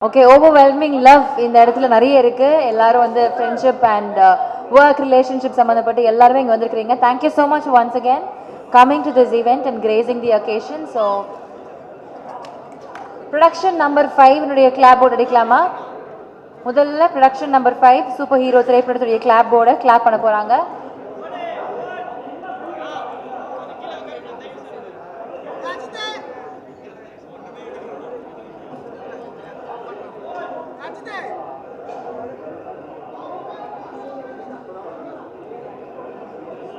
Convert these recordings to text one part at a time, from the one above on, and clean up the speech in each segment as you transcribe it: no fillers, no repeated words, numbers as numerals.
Okay, overwhelming love இந்த இடத்துல நிறைய இருக்கு. எல்லாரும் வந்து friendship and work relationship சம்பந்தப்பட்டு எல்லாரும் இங்க வந்திருக்கீங்க. Thank you so much once again coming to this event and gracing the occasion. So production number 5 னுடைய clap board அடிக்கலாமா? முதல்ல production number 5 சூப்பர் ஹீரோ திரைப்படத்துடைய clap board clap பண்ண போறாங்க.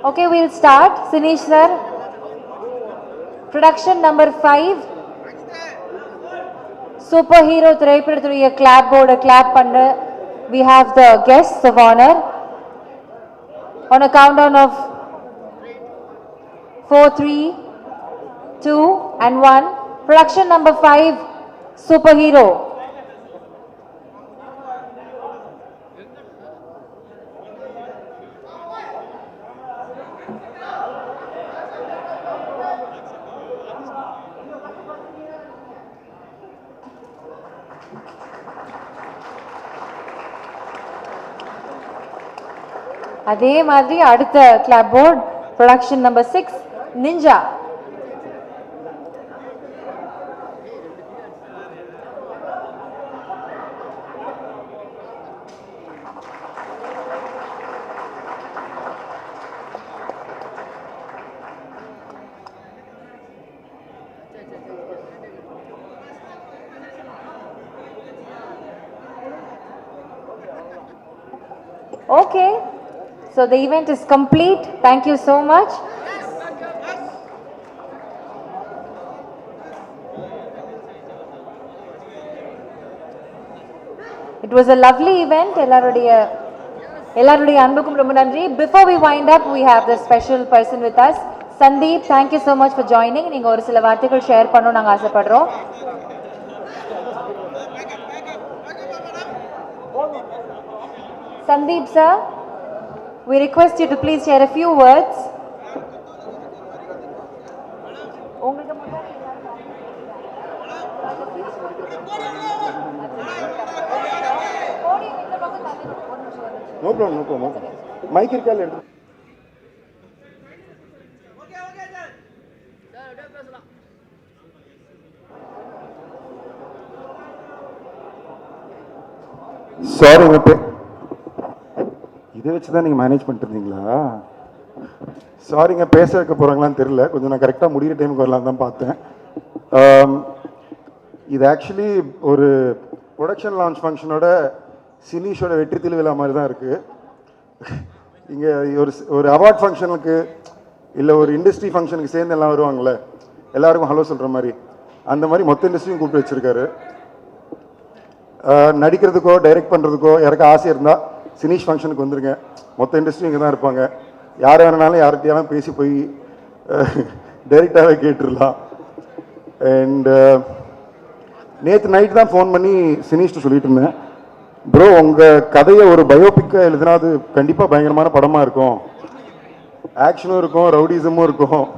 Okay, we'll start. Sineesh sir. Production number 5. Superhero திரைப்படத்துடைய clap board clap பண்ண. We have the guests of honor. On a countdown of 4, 3, 2 and 1. Production number 5. Superhero. அதே மாதிரி அடுத்த clap board production number 6 ninja. Okay. So the event is complete. Thank you so much. It was a lovely event. எல்லாருடைய அன்புக்கும் ரொம்ப நன்றி. Before we wind up, we have the special person with us. Sandeep, thank you so much for joining. நீங்க ஒரு சில வார்த்தைகள் share பண்ணனும் நாங்க ஆசைப்படுறோம். Sandeep sir, we request you to please share a few words. No problem. Mic irukka le. Sorry Mappe. இதை வச்சு தான் நீங்கள் மேனேஜ் பண்ணிட்டு இருந்தீங்களா? சாரிங்க, பேச வைக்க போகிறாங்களான்னு தெரியல. கொஞ்சம் நான் கரெக்டாக முடிகிற டைமுக்கு வரலாம் தான் பார்த்தேன். இது ஆக்சுவலி ஒரு ப்ரொடக்ஷன் லான்ச் ஃபங்க்ஷனோட சினீஷோட வெற்றி திருவிழா மாதிரி தான் இருக்குது. இங்கே ஒரு அவார்ட் ஃபங்க்ஷனுக்கு இல்லை ஒரு இண்டஸ்ட்ரி ஃபங்க்ஷனுக்கு சேர்ந்து எல்லாம் வருவாங்களே, எல்லாருக்கும் ஹலோ சொல்கிற மாதிரி, அந்த மாதிரி மொத்த இண்டஸ்ட்ரியும் கூப்பிட்டு வச்சுருக்காரு. நடிக்கிறதுக்கோ டைரக்ட் பண்ணுறதுக்கோ யாருக்கும் ஆசை இருந்தால் சினீஷ் ஃபங்க்ஷனுக்கு வந்துருங்க. மொத்த இண்டஸ்ட்ரி இங்கே தான் இருப்பாங்க. யார் வேணுனாலும் யார்கிட்டையாலும் பேசி போய் டைரெக்டாகவே கேட்டுடலாம். அண்ட் நேற்று நைட்டு தான் ஃபோன் பண்ணி சினீஷ்ட்டு சொல்லிட்டு இருந்தேன், ப்ரோ உங்கள் கதையை ஒரு பயோபிக்கை எழுதுனா அது கண்டிப்பாக பயங்கரமான படமாக இருக்கும், ஆக்ஷனும் இருக்கும், ரவுடிசமும் இருக்கும்,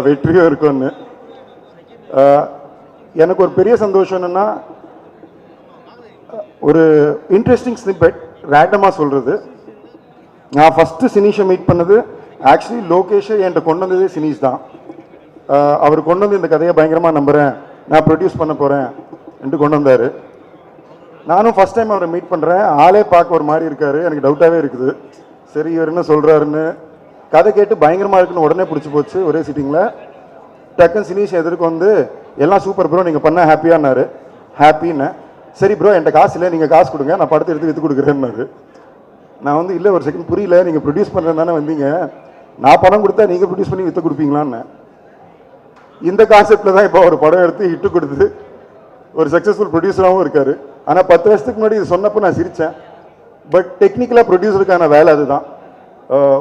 வெற்றியும் இருக்கும்னு. எனக்கு ஒரு பெரிய சந்தோஷம் என்னென்னா, ஒரு இன்ட்ரெஸ்டிங் ஸ்னிப்பெட் ரேண்டமாக சொல்கிறது. நான் ஃபஸ்ட்டு சினீஷை மீட் பண்ணது ஆக்சுவலி லோகேஷை என்கிட்ட கொண்டு வந்ததே சினீஷ் தான். அவர் கொண்டு வந்து இந்த கதையை பயங்கரமாக நம்புகிறேன், நான் ப்ரொடியூஸ் பண்ண போகிறேன் என்று கொண்டு வந்தார். நானும் ஃபஸ்ட் டைம் அவரை மீட் பண்ணுறேன். ஆளே பார்க்க ஒரு மாதிரி இருக்கார். எனக்கு டவுட்டாகவே இருக்குது, சரி இவர் என்ன சொல்கிறாருன்னு. கதை கேட்டு பயங்கரமாக இருக்குன்னு உடனே பிடிச்சி போச்சு. ஒரே சிட்டிங்கில் டக்குன்னு சினீஷ் எதிர்க்கு வந்து எல்லாம் சூப்பர் ப்ரோ, நீங்கள் பண்ணால் ஹாப்பியானாரு. ஹாப்பின்னு சரி ப்ரோ என்கிட்ட காசு இல்லை, நீங்கள் காசு கொடுங்க, நான் படத்தை எடுத்து விற்று கொடுக்குறேன்னாரு. நான் வந்து இல்லை ஒரு செகண்ட் புரியல, நீங்கள் ப்ரொடியூஸ் பண்ணுறது தானே வந்தீங்க, நான் பணம் கொடுத்தா நீங்கள் ப்ரொடியூஸ் பண்ணி விற்று கொடுப்பீங்களான்னு. இந்த கான்செப்டில் தான் இப்போ ஒரு படம் எடுத்து ஹிட்டு கொடுத்து ஒரு சக்ஸஸ்ஃபுல் ப்ரொடியூசராகவும் இருக்கார். ஆனால் 10 வருஷத்துக்கு முன்னாடி இது சொன்னப்போ நான் சிரித்தேன். பட் டெக்னிக்கலாக ப்ரொடியூசருக்கான வேலை அதுதான்.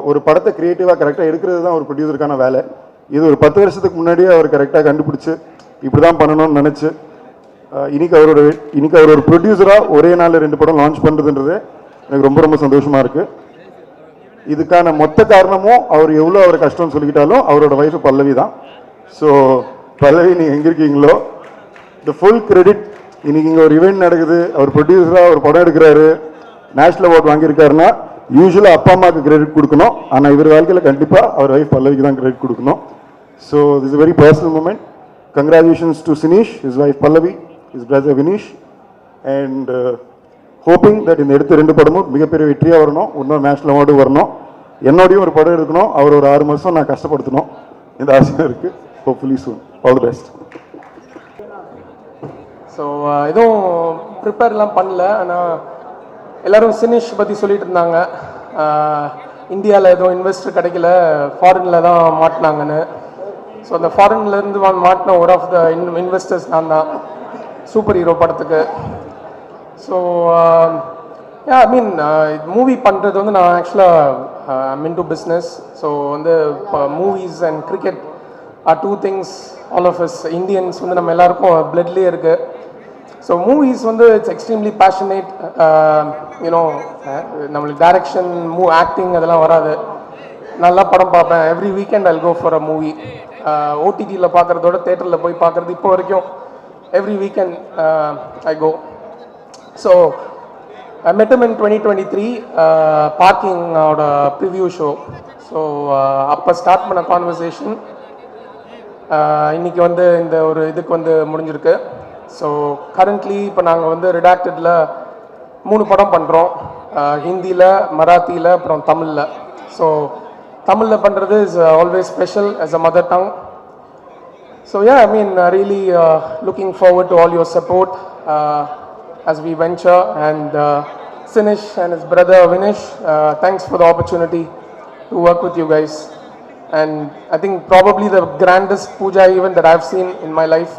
ஒரு படத்தை க்ரியேட்டிவாக கரெக்டாக எடுக்கிறது தான் ஒரு ப்ரொடியூசருக்கான வேலை. இது ஒரு 10 வருஷத்துக்கு முன்னாடியே அவர் கரெக்டாக கண்டுபிடிச்சி இப்படி தான் பண்ணணும்னு நினச்சி இன்னைக்கு அவர் ஒரு ப்ரொடியூசராக ஒரே நாளில் 2 படம் லான்ச் பண்ணுறதுன்றது எனக்கு ரொம்ப ரொம்ப சந்தோஷமாக இருக்குது. இதுக்கான மொத்த காரணமும் அவர் எவ்வளோ அவர் கஷ்டம்னு சொல்லிக்கிட்டாலும் அவரோட வைஃப் பல்லவி தான். ஸோ பல்லவி, நீங்கள் எங்கே இருக்கீங்களோ, த ஃபுல் கிரெடிட் இன்னைக்கு இங்கே ஒரு ஈவெண்ட் நடக்குது, அவர் ப்ரொடியூசராக ஒரு படம் எடுக்கிறாரு, நேஷனல் அவார்ட் வாங்கியிருக்காருன்னா யூஸ்வலாக அப்பா அம்மாவுக்கு கிரெடிட் கொடுக்கணும். ஆனால் இவர் வாழ்க்கையில் கண்டிப்பாக அவர் வைஃப் பல்லவிக்கு தான் கிரெடிட் கொடுக்கணும். So this very personal moment. Congratulations to Sineesh, his wife Pallavi, his brother Vineesh, and hoping that இந்த எடுத்த 2 படமும் மிகப்பெரிய வெற்றியாக வரணும், இன்னொரு நேஷனல் அவார்டு வரணும், என்னோடையும் ஒரு படம் எடுக்கணும், அவர் ஒரு 6 மாதம் நான் கஷ்டப்படுத்தணும், இந்த ஆசையாக இருக்குது. Hopefully soon. All the best. So எதுவும் ப்ரிப்பேர்லாம் பண்ணல, ஆனால் எல்லோரும் சினிஷ் பற்றி சொல்லிட்டு இருந்தாங்க. இந்தியாவில் எதுவும் இன்வெஸ்டர் கிடைக்கல, ஃபாரினில் தான் மாட்டினாங்கன்னு. ஸோ அந்த ஃபாரின்லேருந்து மாட்டின ஒரு ஆஃப் த இன்வெஸ்டர்ஸ் நான் தான் சூப்பர் ஹீரோ படத்துக்கு. ஸோ ஐ மீன் மூவி பண்ணுறது வந்து நான் ஆக்சுவலாக மின் டு பிஸ்னஸ். ஸோ வந்து இப்போ movies and cricket are 2 things all of us Indians வந்து நம்ம எல்லாருக்கும் பிளட்லேயே இருக்குது. ஸோ மூவிஸ் வந்து இட்ஸ் எக்ஸ்ட்ரீம்லி பேஷனேட். யூனோ நம்மளுக்கு டைரக்ஷன், ஆக்டிங் அதெல்லாம் வராது. நல்லா படம் பார்ப்பேன். Every weekend I'll go for a movie. ஓடிடியில் பார்க்குறதோட தேட்டரில் போய் பார்க்குறது இப்போ வரைக்கும் every weekend I go. So I met him in 2023 பார்க்கிங்கோட ப்ரிவ்யூ ஷோ. ஸோ அப்போ ஸ்டார்ட் பண்ண கான்வர்சேஷன் இன்னைக்கு வந்து இந்த ஒரு இதுக்கு வந்து முடிஞ்சிருக்கு. ஸோ கரண்ட்லி இப்போ நாங்கள் வந்து ரிடாக்டடில் 3 படம் பண்ணுறோம், ஹிந்தியில், மராத்தியில், அப்புறம் தமிழில். ஸோ தமிழில் பண்ணுறது is always special as a mother tongue. So yeah, I mean really looking forward to all your support as we venture, and Sinish and his brother Vinish, thanks for the opportunity to work with you guys. And I think probably the grandest puja event that I've seen in my life.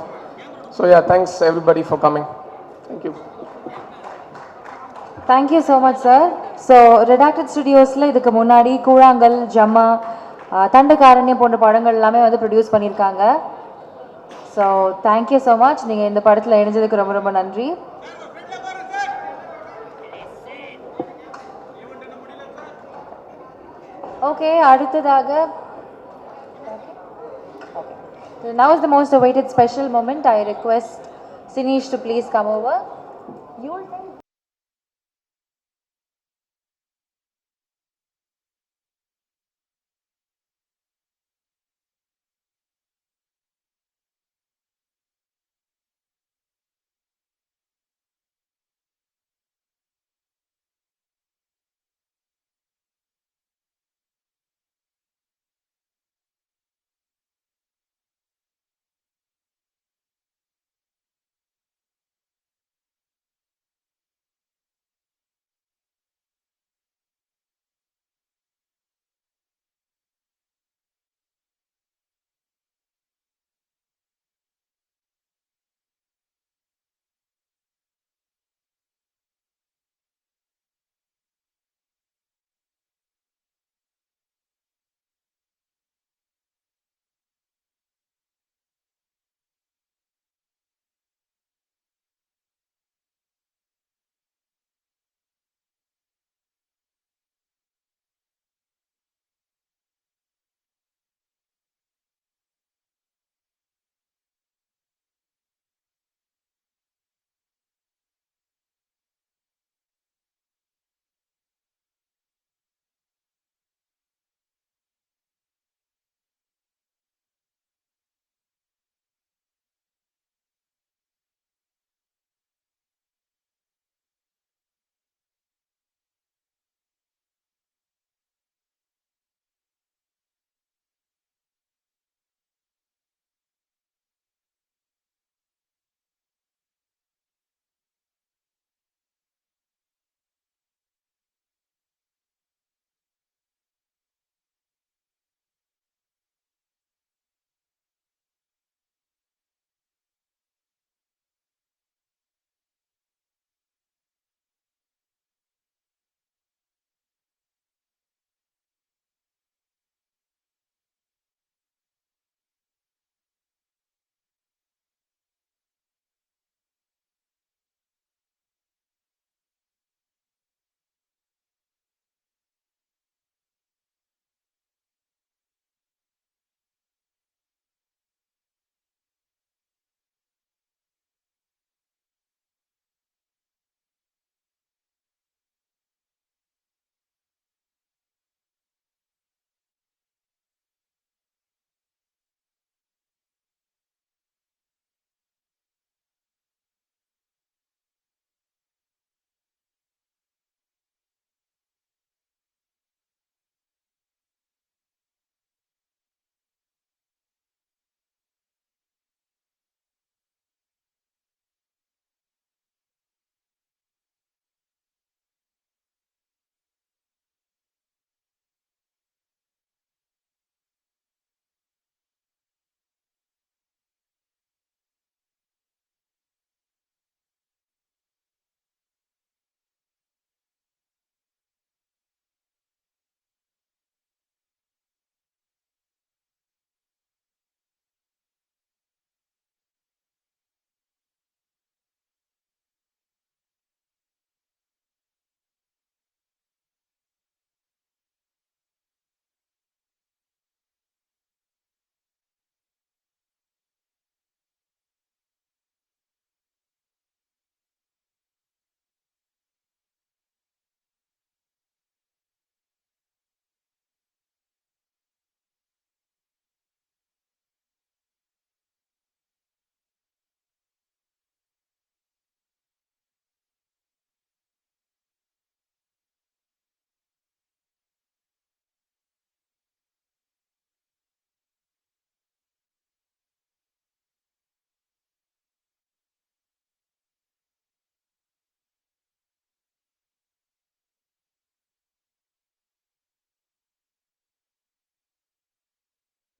So yeah, thanks everybody for coming. Thank you. Thank you so much, sir. So Redacted Studiosல இதுக்கு முன்னாடி கூழாங்கல், ஜம்மா, தண்டகாரண்யம் போன்ற படங்கள் எல்லாமே வந்து produce பண்ணியிருக்காங்க. So thank you so much. நீங்கள் இந்த படத்தில் இணைஞ்சதுக்கு ரொம்ப ரொம்ப நன்றி. ஓகே, அடுத்ததாக now is the most awaited special moment. I request Sinish to please come over. You will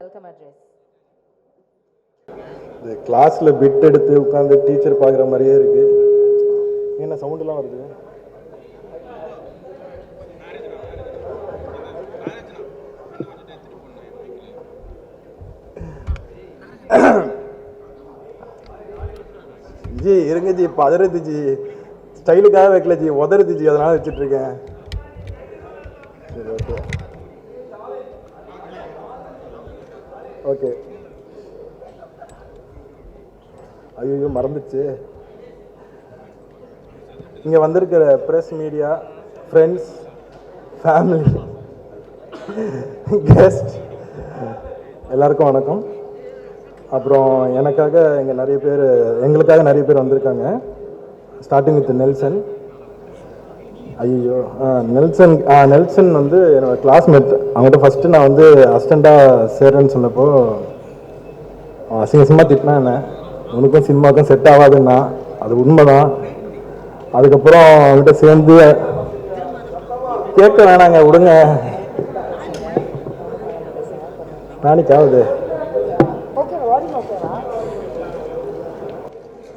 welcome address. இந்த கிளாஸில் பிட் எடுத்து உட்காந்து டீச்சர் பார்க்குற மாதிரியே இருக்கு. என்ன சவுண்டெல்லாம் வருது? ஜி இருங்க ஜி, பதறது ஜி, ஸ்டைலுக்காக வைக்கல ஜி, உதறது ஜி, அதனால வச்சுட்டு இருக்கேன். சரி ஓகே ஓகே. ஐயோ மறந்துச்சு. இங்கே வந்திருக்கிற press, media, friends, family, guest எல்லாருக்கும் வணக்கம். அப்புறம் எனக்காக இங்கே நிறைய பேர், எங்களுக்காக நிறைய பேர் வந்திருக்காங்க. Starting with Nelson. ஐயோ நெல்சன் வந்து என்னோட கிளாஸ்மேட். அவங்கள்ட்ட ஃபஸ்ட்டு நான் வந்து அசிஸ்டண்ட்டாக சேர்றேன்னு சொன்னப்போ அசிங்கமாக திட்டினா என்ன, உனக்கும் சினிமாவுக்கும் செட் ஆகாதுன்னா அது உண்மைதான். அதுக்கப்புறம் அவங்ககிட்ட சேர்ந்து கேட்க வேணாங்க விடுங்க, நாளைக்கு ஆகுது.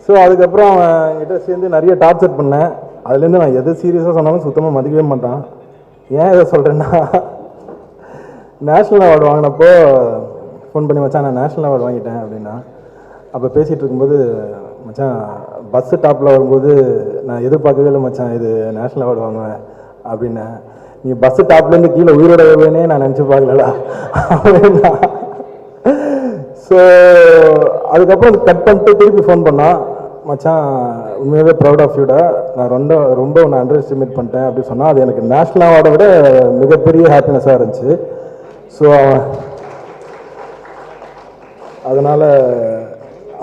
ஸோ அதுக்கப்புறம் என்கிட்ட சேர்ந்து நிறைய டார்ச்சர் பண்ணேன். அதுலேருந்து நான் எது சீரியஸாக சொன்னாலும் சுத்தமாக மதிக்கவே மாட்டான். ஏன் இதை சொல்கிறேன்னா, நேஷ்னல் அவார்டு வாங்கினப்போ ஃபோன் பண்ணி மச்சான் நான் நேஷ்னல் அவார்டு வாங்கிட்டேன் அப்படின்னா, அப்போ பேசிகிட்டு இருக்கும்போது மச்சான் பஸ்ஸு டாப்பில் வரும்போது நான் எதிர்பார்க்கவே இல்லை மச்சான் இது நேஷ்னல் அவார்டு வாங்குவேன் அப்படின்னேன். நீ பஸ்ஸு டாப்லேருந்து கீழே உயிரோட வருவேனே நான் நினச்சி பார்க்கலடா அப்படின்னா. ஸோ அதுக்கப்புறம் கட் பண்ணிட்டு திருப்பி ஃபோன் பண்ணான், மச்சான் உண்மையாகவே ப்ரௌட் ஆஃப் யூடா, நான் ரொம்ப நான் அண்டர் எஸ்டிமேட் பண்ணிட்டேன் அப்படின்னு சொன்னால் அது எனக்கு நேஷ்னல் அவார்டை விட மிகப்பெரிய ஹாப்பினஸாக இருந்துச்சு. ஸோ அதனால்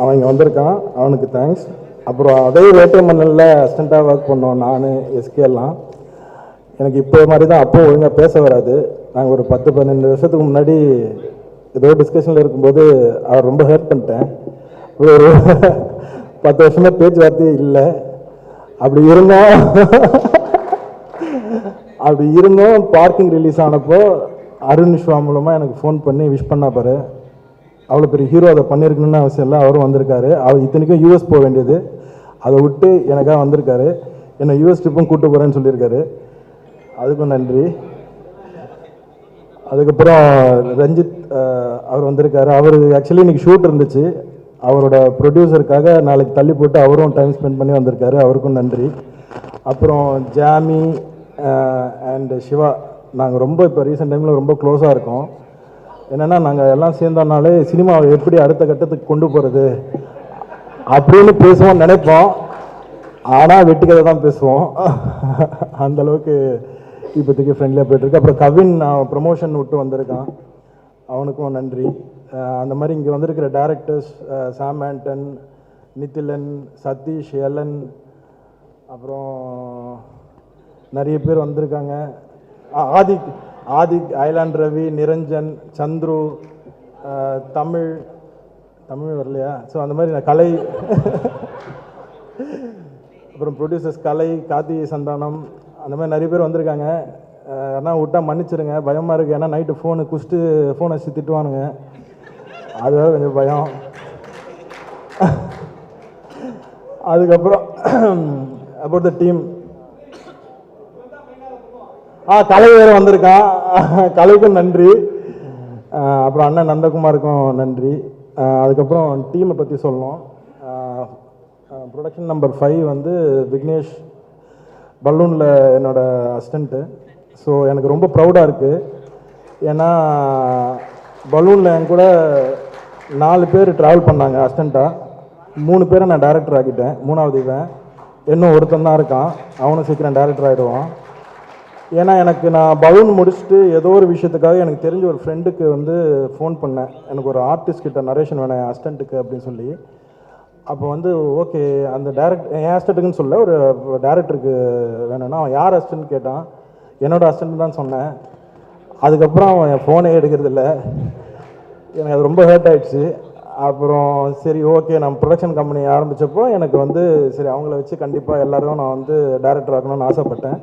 அவன் இங்கே வந்திருக்கான், அவனுக்கு தேங்க்ஸ். அப்புறம் அதே வேட்டை மண்ணில் அசிஸ்டண்ட்டாக ஒர்க் பண்ணோம் நான், எஸ்கே எல்லாம். எனக்கு இப்போ மாதிரி தான், அப்போ ஒழுங்காக பேச வராது. நாங்கள் ஒரு 10-12 வருஷத்துக்கு முன்னாடி ஏதோ டிஸ்கஷனில் இருக்கும்போது அவர் ரொம்ப ஹெல்ப் பண்ணிட்டேன். ஒரு 10 வருஷமாக பேச்சுவார்த்தையே இல்லை. அப்படி இருந்தோம் பார்க்கிங் ரிலீஸ் ஆனப்போ அருண் விஸ்வா மூலமாக எனக்கு ஃபோன் பண்ணி விஷ் பண்ணா பாரு, அவ்வளோ பெரிய ஹீரோ அதை பண்ணியிருக்கணும்னு அவசியம் இல்லை. அவரும் வந்திருக்காரு. அவர் இத்தனைக்கும் யூஎஸ் போக வேண்டியது, அதை விட்டு எனக்காக வந்திருக்காரு. என்னை யூஎஸ் ட்ரிப்பும் கூப்பிட்டு போகிறேன்னு சொல்லியிருக்காரு, அதுக்கும் நன்றி. அதுக்கப்புறம் ரஞ்சித் அவர் வந்திருக்காரு. அவர் ஆக்சுவலி இன்னைக்கு ஷூட் இருந்துச்சு, அவரோட ப்ரொடியூசருக்காக நாளைக்கு தள்ளி போட்டு அவரும் டைம் ஸ்பெண்ட் பண்ணி வந்திருக்காரு, அவருக்கும் நன்றி. அப்புறம் ஜாமி அண்ட் சிவா, நாங்கள் ரொம்ப இப்போ ரீசெண்ட் டைமில் ரொம்ப க்ளோஸாக இருக்கோம். என்னென்னா நாங்கள் எல்லாம் சேர்ந்தோம்னாலே சினிமாவை எப்படி அடுத்த கட்டத்துக்கு கொண்டு போகிறது அப்படின்னு பேசுவோம் நினைப்போம், ஆனால் வெட்டிக்கதை தான் பேசுவோம். அந்தளவுக்கு இப்போதைக்கு ஃப்ரெண்ட்லியாக போய்ட்டுருக்கு. அப்புறம் கவின் ப்ரமோஷன் விட்டு வந்திருக்கான், அவனுக்கும் நன்றி. அந்த மாதிரி இங்கே வந்திருக்கிற டேரக்டர்ஸ் சாம் ஆண்டன், நித்திலன், சதீஷ், எலன், அப்புறம் நிறைய பேர் வந்திருக்காங்க. ஆதிக், ஐலாண்ட் ரவி, நிரஞ்சன், சந்துரு, தமிழ் வரலையா? ஸோ அந்த மாதிரி நான் கலை, அப்புறம் ப்ரொடியூசர்ஸ் கலை, கார்த்தி சந்தானம், அந்த மாதிரி நிறைய பேர் வந்திருக்காங்க. ஆனால் விட்டால் மன்னிச்சிருங்க, பயமாக இருக்குது. ஏன்னா நைட்டு ஃபோனு குடிச்சிட்டு ஃபோனை வச்சு திட்டுவானுங்க, அதுதான் கொஞ்சம் பயம். அதுக்கப்புறம் அப்புறம் த டீம் கலை வேறு வந்திருக்கான், கலைக்கும் நன்றி. அப்புறம் அண்ணன் நந்தகுமாருக்கும் நன்றி. அதுக்கப்புறம் டீமை பற்றி சொல்லணும். ப்ரொடக்ஷன் நம்பர் 5 வந்து விக்னேஷ், பலூனில் என்னோட அசிஸ்டண்ட்டு. ஸோ எனக்கு ரொம்ப ப்ரௌடாக இருக்குது. ஏன்னா பலூனில் என் கூட 4 பேர் ட்ராவல் பண்ணாங்க அசிஸ்டண்ட்டாக. 3 பேரை நான் டேரக்டர் ஆக்கிட்டேன், 3வது இவன். இன்னும் ஒருத்தன் தான் இருக்கான், அவனும் சீக்கிரம் டேரக்டர் ஆகிடுவான். ஏன்னா நான் பலூன் முடிச்சுட்டு ஏதோ ஒரு விஷயத்துக்காக எனக்கு தெரிஞ்ச ஒரு ஃப்ரெண்டுக்கு வந்து ஃபோன் பண்ணேன், எனக்கு ஒரு ஆர்டிஸ்ட் கிட்ட நரேஷன் வேணும் என் அசிஸ்டண்ட்டுக்கு அப்படின்னு சொல்லி. அப்போ வந்து ஓகே அந்த என் அசிஸ்டண்ட்டுக்குன்னு சொல்ல, ஒரு டேரக்டருக்கு வேணும்னா அவன் யார் அசிஸ்டன்ட் கேட்டான், என்னோடய அசிஸ்டன்ட் தான் சொன்னேன். அதுக்கப்புறம் அவன் என் ஃபோனே எடுக்கிறதில்ல, எனக்கு அது ரொம்ப ஹர்ட் ஆகிடுச்சு. அப்புறம் சரி ஓகே நம்ம ப்ரொடக்ஷன் கம்பெனி ஆரம்பித்தப்போ எனக்கு வந்து சரி அவங்கள வச்சு கண்டிப்பாக எல்லோரும் நான் வந்து டேரக்டர் ஆக்கணும்னு ஆசைப்பட்டேன்,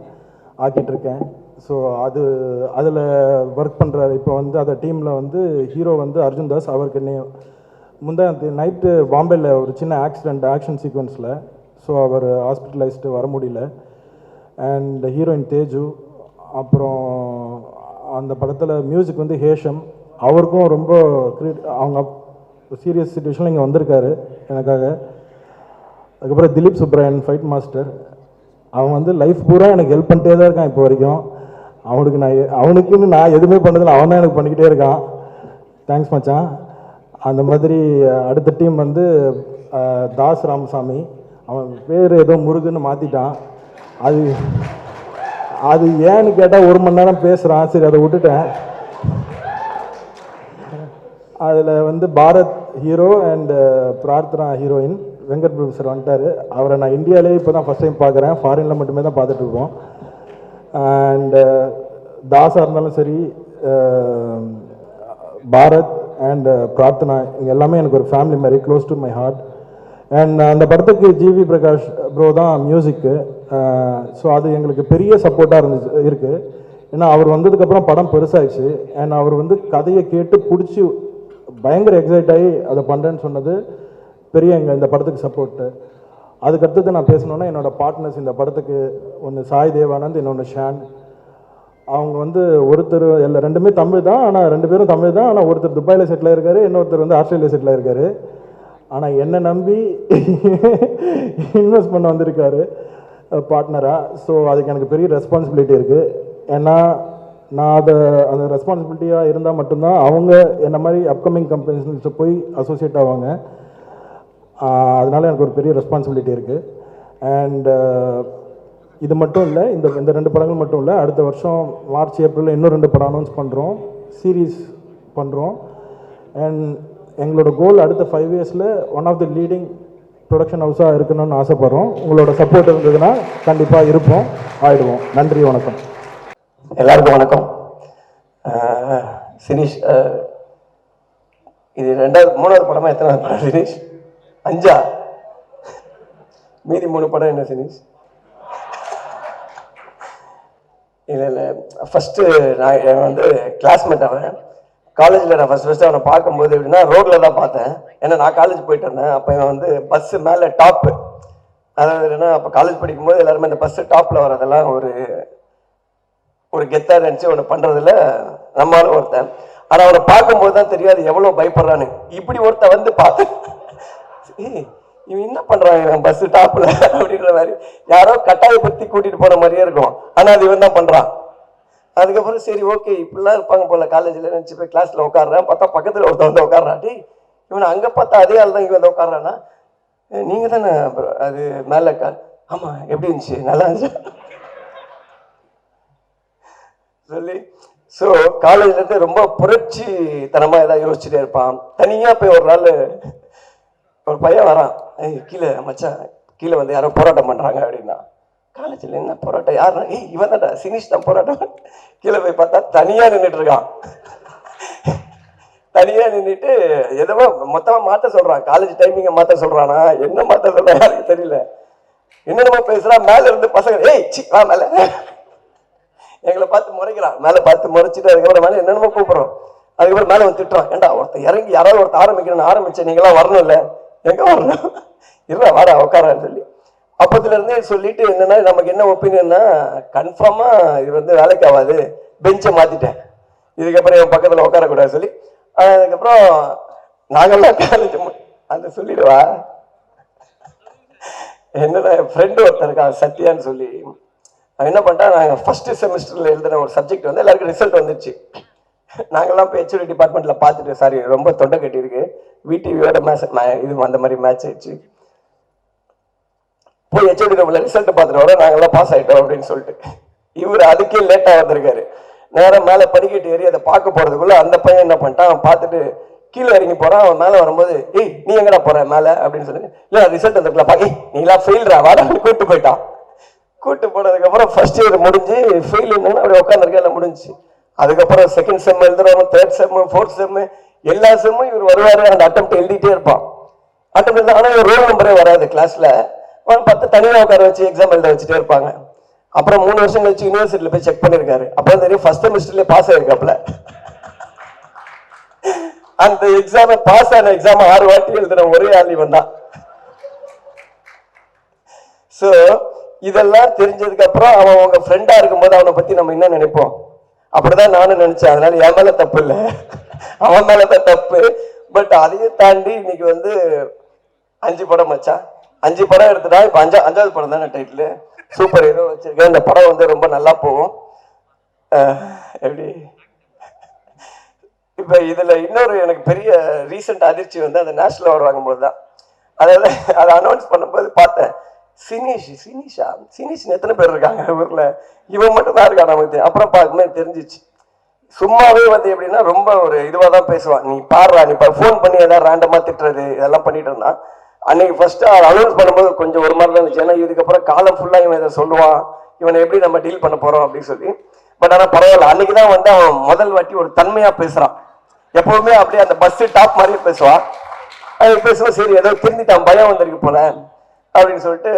ஆக்கிட்டு இருக்கேன். ஸோ அதில் ஒர்க் பண்ணுறாரு. இப்போ வந்து அந்த டீமில் வந்து ஹீரோ வந்து அர்ஜுன் தாஸ். அவருக்கு முந்தா நைட்டு பாம்பேயில் ஒரு சின்ன ஆக்ஷன் சீக்வன்ஸில், ஸோ அவர் ஹாஸ்பிட்டலைஸ்டு வர முடியல. And heroine Teju. அப்புறம் அந்த படத்தில் மியூசிக் வந்து ஹேஷம். அவருக்கும் ரொம்ப அவங்க சீரியஸ் சுச்சுவேஷனில் இங்கே வந்திருக்காரு எனக்காக. அதுக்கப்புறம் திலீப் சுப்ராயன் ஃபைட் மாஸ்டர். அவன் வந்து லைஃப் பூரா எனக்கு ஹெல்ப் பண்ணிட்டே தான் இருக்கான் இப்போ வரைக்கும். அவனுக்குன்னு நான் எதுவுமே பண்ணதில்லை, அவன் தான் எனக்கு பண்ணிக்கிட்டே இருக்கான். தேங்க்ஸ் மச்சான். அந்த மாதிரி அடுத்த டீம் வந்து தாஸ் ராமசாமி. அவன் பேர் ஏதோ முருகுன்னு மாற்றிட்டான். அது ஏன்னு கேட்டால் 1 மணி நேரம் பேசுகிறான். சரி, அதை விட்டுட்டேன். அதில் வந்து Bharath hero and Prarthana heroine. Venkat Prabhu sir வந்துட்டார். அவரை நான் இந்தியாவிலே இப்போ தான் ஃபஸ்ட் டைம் பார்க்குறேன். ஃபாரினில் மட்டுமே தான் பார்த்துட்டு இருக்கோம். அண்டு தாஸாக இருந்தாலும் சரி, பாரத் அண்ட் பிரார்த்தனா, இங்கே எல்லாமே எனக்கு ஒரு ஃபேமிலி மாதிரி, close to my heart. And அந்த படத்துக்கு ஜிவி பிரகாஷ் ப்ரோ தான் மியூசிக்கு. ஸோ அது எங்களுக்கு பெரிய சப்போர்ட்டாக இருக்குது. ஏன்னா அவர் வந்ததுக்கப்புறம் படம் பெருசாகிடுச்சு. அண்ட் அவர் வந்து கதையை கேட்டு பிடிச்சி பயங்கர எக்ஸைட் ஆகி அதை பண்ணுறேன்னு சொன்னது பெரிய இந்த படத்துக்கு சப்போர்ட்டு. அதுக்கடுத்தது நான் பேசணுன்னா என்னோடய பார்ட்னர்ஸ் இந்த படத்துக்கு ஒன்று சாய் தேவானந்த், இன்னொன்று ஷான். அவங்க வந்து ஒருத்தர் ரெண்டுமே தமிழ் தான், ஆனால் 2 பேரும் தமிழ் தான். ஆனால் ஒருத்தர் துபாயில் செட்டில் ஆகிருக்காரு, இன்னொருத்தர் வந்து ஆஸ்திரேலியா செட்டில் ஆகிருக்காரு. ஆனால் என்னை நம்பி இன்வெஸ்ட் பண்ண வந்திருக்காரு பார்ட்னராக. ஸோ அதுக்கு எனக்கு பெரிய ரெஸ்பான்சிபிலிட்டி இருக்குது. ஏன்னா நான் அந்த ரெஸ்பான்சிபிலிட்டியாக இருந்தால் மட்டும்தான் அவங்க என்ன மாதிரி அப்கமிங் கம்பெனிஸ் போய் அசோசியேட் ஆவாங்க. அதனால எனக்கு ஒரு பெரிய ரெஸ்பான்சிபிலிட்டி இருக்குது. அண்ட் இது மட்டும் இல்லை, இந்த 2 படங்கள் மட்டும் இல்லை, அடுத்த வருஷம் மார்ச் ஏப்ரலில் இன்னும் 2 படம் அனௌன்ஸ் பண்ணுறோம், சீரீஸ் பண்ணுறோம். அண்ட் எங்களோட கோல் அடுத்த 5 இயர்ஸில் one of the leading production ஹவுஸாக இருக்கணும்னு ஆசைப்பட்றோம். உங்களோட சப்போர்ட் இருந்ததுன்னா கண்டிப்பாக இருப்போம், ஆயிடுவோம். நன்றி, வணக்கம். எல்லாருக்கும் வணக்கம். சினீஷ், இது 3வது படமா? எத்தனாவது படம் சினீஷ்? 5ஆ? மீதி 3 படம் என்ன சினீஷ்? இல்லை, ஃபஸ்ட்டு நான் வந்து கிளாஸ்மேட். அவன் காலேஜில் நான் ஃபஸ்ட்டு அவனை பார்க்கும்போது எப்படின்னா ரோட்டில் தான் பார்த்தேன். ஏன்னா நான் காலேஜ் போயிட்டு இருந்தேன். அப்போ இவன் வந்து பஸ்ஸு மேலே டாப்பு, அதாவது என்னன்னா அப்போ காலேஜ் படிக்கும்போது எல்லாருமே இந்த பஸ்ஸு டாப்பில் வரதெல்லாம் ஒரு கெத்தாக நினச்சி அவனை பண்ணுறதுல நம்மளால ஒருத்தன். ஆனால் அவனை பார்க்கும்போது தான் தெரியாது எவ்வளோ பயப்படுறான்னு. இப்படி ஒருத்தன் வந்து பார்த்து இவன் என்ன பண்ணுறான் இவன் பஸ்ஸு டாப்பில் அப்படின்ற மாதிரி யாரோ கட்டாயப்படுத்தி கூட்டிகிட்டு போன மாதிரியே இருக்கும். ஆனால் அது இவன் தான் பண்ணுறான். அதுக்கப்புறம் சரி ஓகே இப்படிலாம் இருப்பாங்க போல காலேஜில் நினச்சி போய் கிளாஸில் உட்காடுறேன். பார்த்தா பக்கத்தில் ஒருத்தன் வந்து உட்காடுறாட்டி இவனை அங்கே பார்த்தா அதே ஆள் தான் இங்கே வந்து உட்காடுறான்னா, நீங்கள் தானே அது மேலே ஆமாம் எப்படி இருந்துச்சு, நல்லா இருந்துச்சு சொல்லி. ஸோ காலேஜ்லேருந்து ரொம்ப புரட்சி தனமாக ஏதாவது யோசிச்சுட்டே இருப்பான். தனியாக போய் ஒரு நாள் ஒரு பையன் வரான், கீழே மச்சான் கீழே வந்து யாரோ போராட்டம் பண்ணுறாங்க அப்படின்னா. காலேஜில் என்ன போராட்டம், யாருன்னா இவன் தான்டா சினிஷ் தான் போராட்டம். கீழே போய் பார்த்தா தனியாக நின்றுட்டு இருக்கான். தனியாக நின்றுட்டு எதுவோ மொத்தமாக மாற்ற சொல்கிறான். காலேஜ் டைமிங்கை மாற்ற சொல்கிறானா என்ன மாற்ற சொல்கிறான் யாருக்கு தெரியல. என்னென்னமோ பேசுகிறான். மேலே இருந்து பசங்க வா மேலே எங்களை பார்த்து முறைக்கிறான். மேலே பார்த்து முறைச்சிட்டு அதுக்கப்புறம் மேலே என்னென்னமோ கூப்பிட்றோம். அதுக்கப்புறம் மேலே வந்து திட்டுறான். ஏண்டா ஒருத்தர் இறங்கி யாராவது ஒருத்தர் ஆரம்பிக்கணும்னு ஆரம்பிச்சேன், நீங்களாம் வரணும் இல்லை, எங்கே வரணும், இல்லை வாடா உட்காரான்னு சொல்லி அப்போதுலேருந்தே சொல்லிட்டு என்னென்னா நமக்கு என்ன ஒப்பீனியன்னா கன்ஃபார்மாக இது வந்து வேலைக்கு ஆகாது, பெஞ்சை மாற்றிட்டேன், இதுக்கப்புறம் என் பக்கத்தில் உட்காரக்கூடாது சொல்லி. அதுக்கப்புறம் நாங்கள்லாம் காலேஜ் அந்த சொல்லிடுவா. என்னோட ஃப்ரெண்டு ஒருத்தர் இருக்கா சத்யான்னு சொல்லி, அவன் என்ன பண்ணிட்டான், நாங்கள் ஃபஸ்ட்டு செமிஸ்டரில் எழுதின ஒரு சப்ஜெக்ட் வந்து எல்லாருக்கும் ரிசல்ட் வந்துடுச்சு. நாங்கள்லாம் இப்போ ஹெச்ஓடி டிபார்ட்மெண்ட்டில் பார்த்துட்டு சாரி ரொம்ப தொண்டை கட்டியிருக்கு, விடிவியோட மேட்ச் இது அந்த மாதிரி மேட்ச் ஆயிடுச்சு, போய் ஹெச்ஓடி ரூமில் ரிசல்ட் பார்த்துட்டு வரோம், நாங்கள்லாம் பாஸ் ஆகிட்டோம் அப்படின்னு சொல்லிட்டு. இவர் அதுக்கே லேட்டாக வந்திருக்காரு. நேரம் மேலே படிக்கட்டு ஏறி அதை பார்க்க போகிறதுக்குள்ளே அந்த பையன் என்ன பண்ணிட்டான், அவன் பார்த்துட்டு கீழே இறங்கி போகிறான். அவன் மேலே வரும்போது நீ எங்கடா போகிற மேலே அப்படின்னு சொல்லி, இல்லை ரிசல்ட் வந்துருக்கலாம் நீங்களாம் ஃபெயில்ரா வாடா கூப்பிட்டு போயிட்டான். கூப்பிட்டு போனதுக்கப்புறம் ஃபர்ஸ்ட் இயர் முடிஞ்சு ஃபெயில் இருந்தாங்கன்னா அப்படி உட்காந்துருக்க எல்லாம் முடிஞ்சு. அதுக்கப்புறம் second sem எழுதுறவங்க, third sem, fourth sem, எல்லா செம்மும் இவர் வருவார், அந்த அட்டெம்ப்ட் எழுதிட்டே இருப்பான். அட்டெம்ப்ட் ஆனால் இவர் ரோல் நம்பரே வராது கிளாஸில். அவன் 10 தனியாக உட்கார வச்சு எக்ஸாம் எழுத வச்சுட்டே இருப்பாங்க. அப்புறம் 3 வருஷம் கழிச்சு யூனிவர்சிட்டியில் போய் செக் பண்ணியிருக்காரு. அப்போ தெரியும் ஃபர்ஸ்ட் செமஸ்டர்லேயே பாஸ் ஆயிருக்காப்ல. அந்த எக்ஸாமை பாஸ் ஆன எக்ஸாம் 6 வாட்டி எழுதுன ஒரே ஆள் இவன் தான். ஸோ இதெல்லாம் தெரிஞ்சதுக்கு அப்புறம் அவன் உங்க ஃப்ரெண்டா இருக்கும்போது அவனை பத்தி நம்ம என்ன நினைப்போம்? அப்படிதான் நானும் நினைச்சேன். அதனால என் மேல தப்பு இல்லை, அவன் மேலதான் தப்பு. பட் அதையும் தாண்டி இன்னைக்கு வந்து 5 படம் மச்சான், 5 படம் எடுத்துட்டா இப்ப 5வது படம் தானே டைட்டில். சூப்பர் ஹீரோ வச்சிருக்கேன். இந்த படம் வந்து ரொம்ப நல்லா போகும். எப்படி இப்ப இதுல இன்னொரு எனக்கு பெரிய ரீசெண்ட் அதிர்ச்சி வந்து அந்த நேஷனல் அவார்டு வாங்கும்போது தான். அதாவது அதை அனௌன்ஸ் பண்ணும்போது பார்த்தேன், சினிஷ் எத்தனை பேர் இருக்காங்க ஊர்ல, இவன் மட்டும் தான் இருக்கான் நமக்கு. அப்புறம் பார்க்கும்போது தெரிஞ்சிச்சு. சும்மாவே வந்து எப்படின்னா ரொம்ப ஒரு இதுவாக தான் பேசுவான். நீ பாடுறா, நீ ஃபோன் பண்ணி ஏதாவது ரேண்டமா திட்டுறது இதெல்லாம் பண்ணிட்டு இருந்தான். அன்னைக்கு ஃபர்ஸ்ட் அனௌன்ஸ் பண்ணும்போது கொஞ்சம் ஒரு மாதிரி தான் இருந்துச்சு. ஏன்னா இதுக்கப்புறம் காலம் ஃபுல்லா இவன் இதை சொல்லுவான், இவனை எப்படி நம்ம டீல் பண்ண போறோம் அப்படின்னு சொல்லி. பட் ஆனால் பரவாயில்ல, அன்னைக்கு தான் வந்து அவன் முதல் வாட்டி ஒரு தன்மையா பேசுறான். எப்பவுமே அப்படியே அந்த பஸ் டாப் மாதிரியே பேசுவான். அது பேசுவோம், சரி ஏதோ திருந்திட்டான், பயம் வந்திருக்கு போல அப்படின்னு சொல்லிட்டு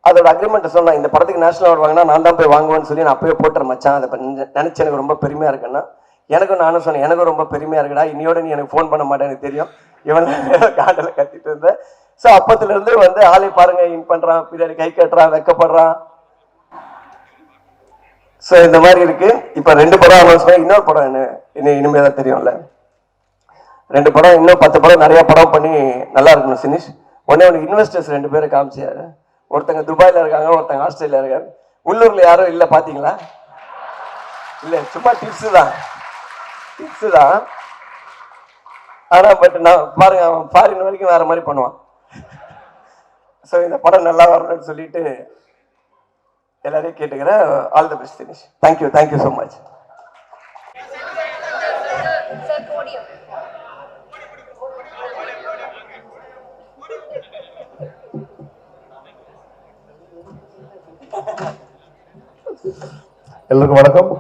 அதோட அக்ரிமெண்ட் சொன்னான். இந்த படத்துக்கு நேஷனல் அவார்டு வாங்கினா நான் தான் போய் வாங்குவேன்னு சொல்லி நான் அப்பவே போட்டுற மச்சான். அதை நினைச்சு எனக்கு ரொம்ப பெருமையா இருக்குன்னா எனக்கும் நானும் சொன்னேன், எனக்கும் ரொம்ப பெருமையா இருக்குடா, இன்னையோட நீ எனக்கு ஃபோன் பண்ண மாட்டேன்னு தெரியும். இவன் காட்டில் கத்திட்டு இருந்தேன். ஸோ அப்பத்துல இருந்து வந்து ஆளை பாருங்க, இன் பண்றான், பின்னாடி கை கட்டுறான், வெக்கப்படுறான். ஸோ இந்த மாதிரி இருக்கு. இப்போ 2 படம் அனௌன்ஸ் பண்ணி இன்னொரு படம் என்ன இனிமேல் தான் தெரியும்ல. 2 படம், இன்னும் 10 படம் நிறைய படம் பண்ணி நல்லா இருக்கணும் சினிஷ். ஒன்னே இன்வெஸ்டர்ஸ் 2 பேரை காமிச்சாரு. ஒருத்தங்க துபாயில இருக்காங்க, ஒருத்தங்க ஆஸ்திரேலியா இருக்காரு. உள்ளூர்ல யாரும் இல்லை பாத்தீங்களா? இல்ல, சும்மா டிப்ஸ் தான். ஆனா பட் நான் பாருங்க, அவன் ஃபாரின் வரைக்கும் வேற மாதிரி பண்ணுவான். ஸோ இந்த படம் நல்லா வரணும்னு சொல்லிட்டு எல்லாரையும் கேட்டுக்கிறேன். All the best Dinesh. Thank you so much. எல்லோருக்கும் வணக்கம்.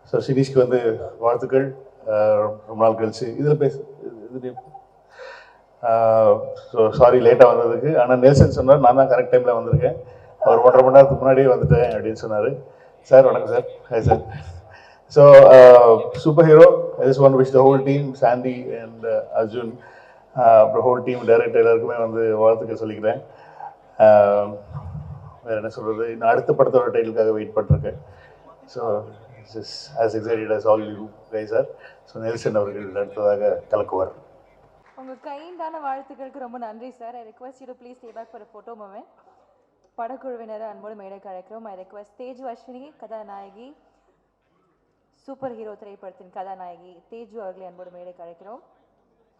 ஸோ சினீஷ்க்கு வந்து வாழ்த்துக்கள். ரொம்ப நாள் கழிச்சு இதில் ஸோ சாரி லேட்டாக வந்ததுக்கு. ஆனால் நெல்சன் சொன்னார், நான் தான் கரெக்ட் டைமில் வந்திருக்கேன். அவர் 1.5 மணி நேரத்துக்கு முன்னாடியே வந்துட்டேன் அப்படின்னு சொன்னார். சார் வணக்கம் sir. Hi sir. So super hero, I just want to wish the whole team, Sandy and Arjun, அப்புறம் ஹோல் டீம், டைரக்டர் எல்லாருக்குமே வந்து வாழ்த்துக்கள் சொல்லிக்கிறேன். வேறு என்ன சொல்கிறது, இன்னும் அடுத்த படத்தோட டைட்டிலுக்காக வெயிட் பண்ணிருக்கேன். So it's as excited as all you guys are. So Nelson அவர்கள் அடுத்ததாக கலக்குவார். உங்கள் கைண்டான வாழ்த்துக்களுக்கு ரொம்ப நன்றி sir. I request you to please stay back for a photo moment. படக்குழுவினரை அன்போடு மேடைக்கு அழைக்கிறோம். ஐ ரெக்வஸ்ட் தேஜு அஸ்வினி, கதாநாயகி, சூப்பர் ஹீரோ திரைப்படத்தின் கதாநாயகி தேஜு அவர்களை அன்போடு மேடைக்கு அழைக்கிறோம்.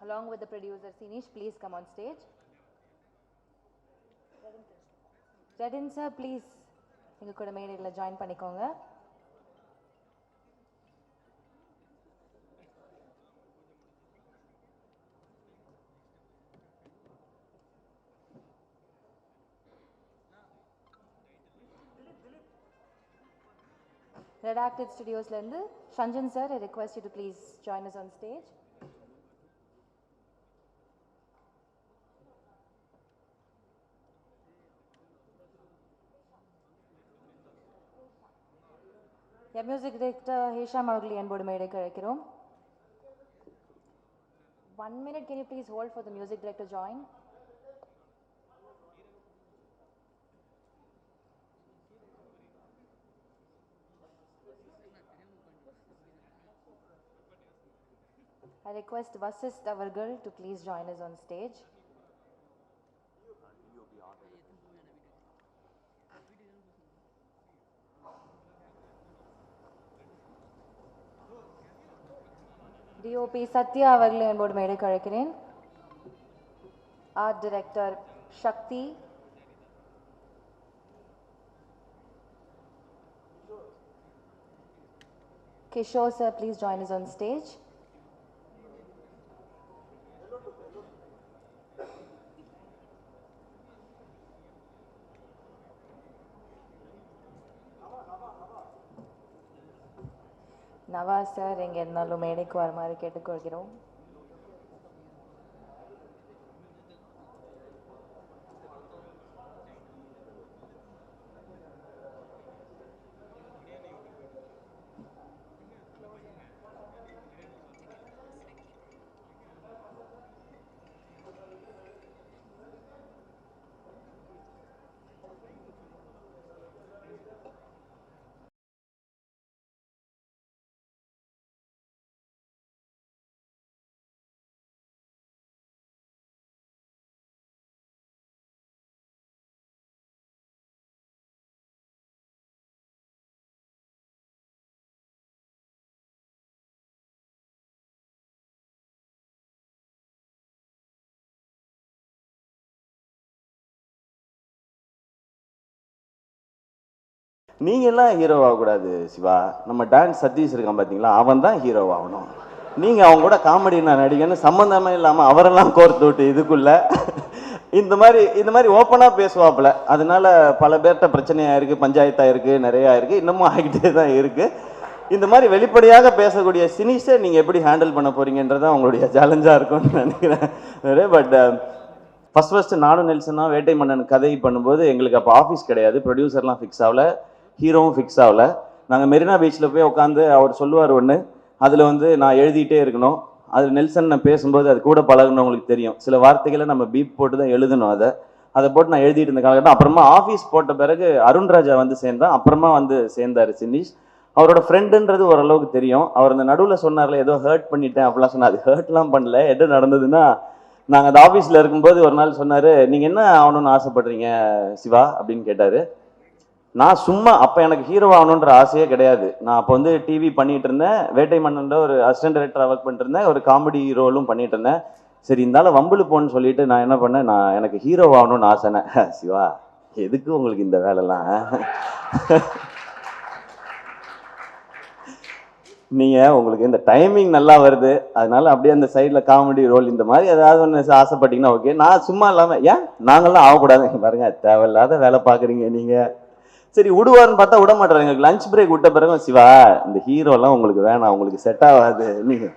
along with the producer Sinish, please come on stage. Redin sir, please எங்க கூட மேடையில் ஜாயின் பண்ணிக்கோங்க. Redacted Studios இருந்து Sanjan sir, I request you to please join us on stage. Music director Hesham அவர்களை அன்போடு மேடைக்கு அழைக்கிறோம். 1 minute, can you please hold for the music director join? I request Vasist Avargal to please join us on stage. DOP Satya அவர்களை அன்போடு மேடைக்கு அழைக்கிறேன். Art director Sakthi, Kishore sir, please join us on stage. Nawaz sir எங்கே இருந்தாலும் மேடைக்கு வருமாறு கேட்டுக்கொள்கிறோம். நீங்கள் எல்லாம் ஹீரோ ஆகக்கூடாது சிவா, நம்ம டான்ஸ் சதீஷ் இருக்கான் பார்த்தீங்களா, அவன் தான் ஹீரோ ஆகணும். நீங்கள் அவங்க கூட காமெடி நான் நடிகன்னு சம்மந்தமே இல்லாமல் அவரெல்லாம் கோர்த்து விட்டு இதுக்குள்ள இந்த மாதிரி ஓப்பனாக பேசுவாப்புல. அதனால பல பேர்கிட்ட பிரச்சனையாக இருக்குது, பஞ்சாயத்தாக இருக்குது, நிறையா இருக்குது, இன்னமும் ஆகிட்டே தான் இருக்குது. இந்த மாதிரி வெளிப்படையாக பேசக்கூடிய சினிஸை நீங்கள் எப்படி ஹேண்டில் பண்ண போகிறீங்கன்றது தான் உங்களுடைய சேலஞ்சாக இருக்கும்னு நினைக்கிறேன். பட் ஃபஸ்ட்டு நானும் நெல்சனாக வேட்டை மன்னன் கதை பண்ணும்போது எங்களுக்கு அப்போ ஆஃபீஸ் கிடையாது, ப்ரொடியூசர்லாம் ஃபிக்ஸ் ஆகல, ஹீரோவும் ஃபிக்ஸ் ஆகல. நாங்கள் மெரினா பீச்சில் போய் உட்காந்து அவர் சொல்லுவார் ஒன்று, அதில் நான் எழுதிட்டே இருக்கணும். அது நெல்சன் நான் பேசும்போது அது கூட பழகுனவங்களுக்கு தெரியும், சில வார்த்தைகளை நம்ம பீப் போட்டு தான் எழுதணும். அதை போட்டு நான் எழுதிட்டு இருந்த காலகட்டம். அப்புறமா ஆஃபீஸ் போட்ட பிறகு அருண்ராஜா சேர்ந்தான், அப்புறமா சேர்ந்தார் சினிஷ். அவரோட ஃப்ரெண்டுன்றது ஓரளவுக்கு தெரியும். அவர் அந்த நடுவில் சொன்னார்ல ஏதோ ஹர்ட் பண்ணிட்டேன் அப்படிலாம் சொன்னார். அது ஹர்ட்லாம் பண்ணல. எது நடந்ததுன்னா, நாங்கள் அந்த ஆஃபீஸில் இருக்கும்போது ஒரு நாள் சொன்னார், நீங்கள் என்ன ஆகணும்னு ஆசைப்படுறீங்க சிவா அப்படின்னு கேட்டார். நான் சும்மா அப்போ எனக்கு ஹீரோ ஆகணுன்ற ஆசையே கிடையாது. நான் அப்போ டிவி பண்ணிட்டு இருந்தேன், வேட்டை மன்னன்ல ஒரு அசிஸ்டன்ட் டைரக்டராக ஒர்க் பண்ணிட்டு இருந்தேன், ஒரு காமெடி ரோலும் பண்ணிட்டு இருந்தேன். சரி இருந்தாலும் வம்புல போன்னு சொல்லிட்டு நான் என்ன பண்ணேன், நான் எனக்கு ஹீரோ ஆகணும்னு ஆசைனேன். சிவா எதுக்கு உங்களுக்கு இந்த வேலைலாம், நீங்கள் உங்களுக்கு இந்த டைமிங் நல்லா வருது, அதனால அப்படியே அந்த சைடில் காமெடி ரோல் இந்த மாதிரி ஏதாவது ஒன்று ஆசைப்பட்டீங்கன்னா ஓகே. நான் சும்மா இல்லாமல் ஏன் நாங்கள்லாம் ஆகக்கூடாது பாருங்க, தேவையில்லாத வேலை பார்க்குறீங்க நீங்கள். சரி விடுவார்னு பார்த்தா விட மாட்டாரு. எங்களுக்கு லஞ்ச் பிரேக் விட்ட பிறகு சிவா இந்த ஹீரோலாம் உங்களுக்கு வேணாம், உங்களுக்கு செட் ஆகாது நீங்கள்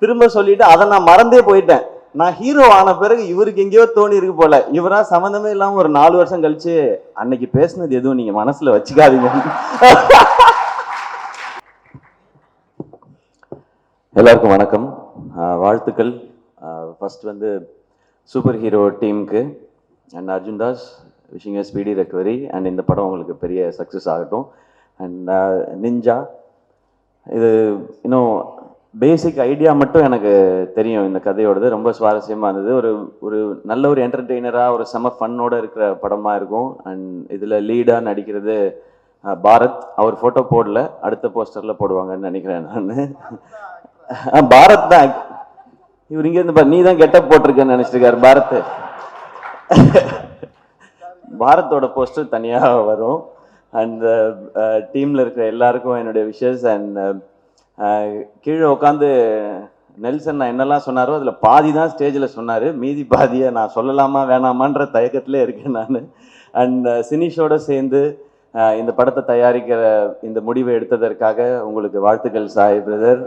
திரும்ப சொல்லிட்டு அதை நான் மறந்தே போயிட்டேன். நான் ஹீரோ ஆன பிறகு இவருக்கு எங்கேயோ தோணி இருக்கு போல, இவரா சம்மந்தமே இல்லாமல் ஒரு 4 வருஷம் கழிச்சு அன்னைக்கு பேசுனது எதுவும் நீங்கள் மனசில் வச்சுக்காதீங்க. எல்லாருக்கும் வணக்கம், வாழ்த்துக்கள். ஃபர்ஸ்ட் சூப்பர் ஹீரோ டீமுக்கு and Arjun Das wishing a speedy recovery and இந்த படம் உங்களுக்கு பெரிய சக்ஸஸ் ஆகட்டும். அண்ட் நிஞ்சா, இது இன்னும் பேசிக் ஐடியா மட்டும் எனக்கு தெரியும் இந்த கதையோடது. ரொம்ப சுவாரஸ்யமாக இருந்தது. ஒரு நல்ல ஒரு என்டர்டெய்னராக ஒரு செம ஃபன்னோடு இருக்கிற படமாக இருக்கும். அண்ட் இதில் லீடாக நடிக்கிறது பாரத். அவர் ஃபோட்டோ போடல, அடுத்த போஸ்டரில் போடுவாங்கன்னு நினைக்கிறேன் நான். பாரத் தான் இவர் இங்கேருந்து நீ தான் கெட்டப் போட்டிருக்கேன்னு நினச்சிட்டு இருக்காரு பாரத். பாரத்தோட போஸ்டர் தனியாக வரும். அண்ட் டீமில் இருக்கிற எல்லாருக்கும் என்னுடைய விஷஸ். அண்ட் கீழே உட்காந்து நெல்சன் நான் என்னெல்லாம் சொன்னாரோ அதில் பாதி தான் ஸ்டேஜில் சொன்னார், மீதி பாதியை நான் சொல்லலாமா வேணாமான்ற தயக்கத்திலே இருக்கேன் நான். அண்ட் சினிஷோடு சேர்ந்து இந்த படத்தை தயாரிக்கிற இந்த முடிவை எடுத்ததற்காக உங்களுக்கு வாழ்த்துக்கள் சாய் பிரதர்.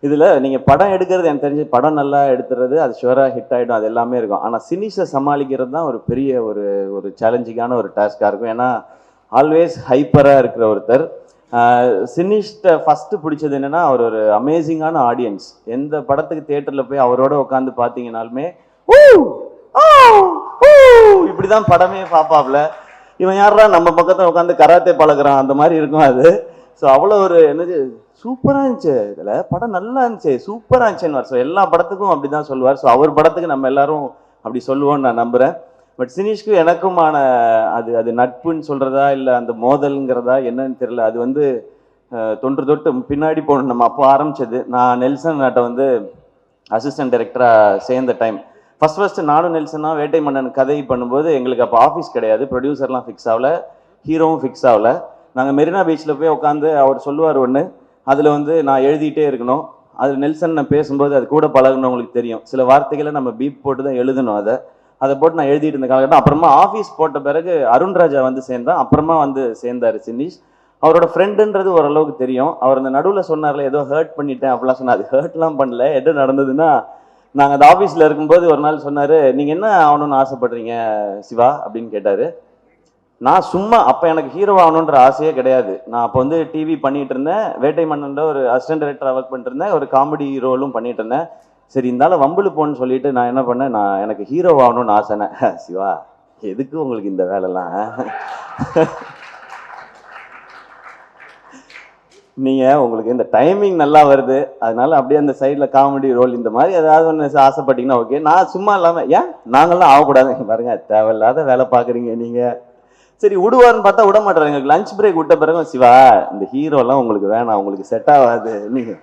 இதில் நீங்கள் படம் எடுக்கிறது எனக்கு தெரிஞ்சு படம் நல்லா எடுத்துறது அது ஷுவராக ஹிட் ஆகிடும், அது எல்லாமே இருக்கும். ஆனால் சினிஷை சமாளிக்கிறது தான் ஒரு பெரிய ஒரு சேலஞ்சிங்கான ஒரு டாஸ்காக இருக்கும். ஏன்னா ஆல்வேஸ் ஹைப்பராக இருக்கிற ஒருத்தர். சினிஷ்ட ஃபஸ்ட்டு பிடிச்சது என்னென்னா அவர் ஒரு அமேசிங்கான ஆடியன்ஸ். எந்த படத்துக்கு தியேட்டரில் போய் அவரோட உட்காந்து பார்த்தீங்கன்னாலுமே இப்படி தான் படமே பார்ப்பாப்ல. இவன் யாரா நம்ம பக்கத்தில் உட்காந்து கராத்தே பழகிறான் அந்த மாதிரி இருக்கும் அது. ஸோ அவ்வளோ ஒரு என்னது சூப்பராக இருந்துச்சு, இதில் படம் நல்லா இருந்துச்சு, சூப்பராக இருந்துச்சுன்னு. ஸோ எல்லா படத்துக்கும் அப்படி தான் சொல்லுவார். ஸோ அவர் படத்துக்கு நம்ம எல்லாரும் அப்படி சொல்லுவோன்னு நான் நம்புகிறேன். பட் சினிஷ்க்கு எனக்குமான அது நட்புன்னு சொல்கிறதா இல்லை அந்த மோதல்ங்கிறதா என்னன்னு தெரியல. அது தொன்று தொட்டு பின்னாடி போகணும். நம்ம அப்போ ஆரம்பிச்சது. நான் நெல்சன் நாட்டை அசிஸ்டன்ட் டைரக்டராக சேர்ந்த டைம் ஃபஸ்ட்டு நானும் நெல்சனாக வேட்டை மன்னன் கதை பண்ணும்போது எங்களுக்கு அப்போ ஆஃபீஸ் கிடையாது, ப்ரொடியூசர்லாம் ஃபிக்ஸ் ஆகல, ஹீரோவும் ஃபிக்ஸ் ஆகல. நாங்கள் மெரினா பீச்சில் போய் உட்காந்து அவர் சொல்லுவார் ஒன்று, அதில் நான் எழுதிட்டே இருக்கணும். அது நெல்சன் நான் பேசும்போது அது கூட பழகுனவங்களுக்கு தெரியும், சில வார்த்தைகளை நம்ம பீப் போட்டு தான் எழுதணும். அதை போட்டு நான் எழுதிட்டு இருந்த காலகட்டம். அப்புறமா ஆஃபீஸ் போட்ட பிறகு அருண்ராஜா சேர்ந்தான், அப்புறமா சேர்ந்தார் சினிஷ். அவரோட ஃப்ரெண்டுன்றது ஓரளவுக்கு தெரியும். அவர் அந்த நடுவில் சொன்னார்ல ஏதோ ஹர்ட் பண்ணிட்டேன் அப்படிலாம் சொன்னார். அது ஹர்ட்லாம் பண்ணல. எது நடந்ததுன்னா, நாங்கள் அந்த ஆஃபீஸில் இருக்கும்போது ஒரு நாள் சொன்னார், நீங்கள் என்ன ஆகணும்னு ஆசைப்படுறீங்க சிவா அப்படின்னு கேட்டார். நான் சும்மா அப்போ எனக்கு ஹீரோ ஆகணுன்ற ஆசையே கிடையாது. நான் அப்போ டிவி பண்ணிட்டு இருந்தேன், வேட்டை மன்னன்ல ஒரு அசிஸ்டன்ட் டைரக்டராக ஒர்க் பண்ணிட்டு இருந்தேன், ஒரு காமெடி ரோலும் பண்ணிட்டு இருந்தேன். சரி இருந்தாலும் வம்புல போன்னு சொல்லிட்டு நான் என்ன பண்ணேன், நான் எனக்கு ஹீரோ ஆகணும்னு ஆசைனேன். சிவா எதுக்கு உங்களுக்கு இந்த வேலைலாம், நீங்கள் உங்களுக்கு இந்த டைமிங் நல்லா வருது, அதனால அப்படியே அந்த சைடில் காமெடி ரோல் இந்த மாதிரி ஏதாவது ஒன்று ஆசைப்பட்டீங்கன்னா ஓகே. நான் சும்மா இல்லாமல் ஏன் நாங்கள்லாம் ஆகக்கூடாது பாருங்க, தேவையில்லாத வேலை பார்க்குறீங்க நீங்கள். சரி விடுவார்னு பார்த்தா விட மாட்டாரு. எங்களுக்கு லஞ்ச் பிரேக் விட்ட பிறகு சிவா இந்த ஹீரோலாம் உங்களுக்கு வேணாம், உங்களுக்கு செட் ஆகாது நீங்கள்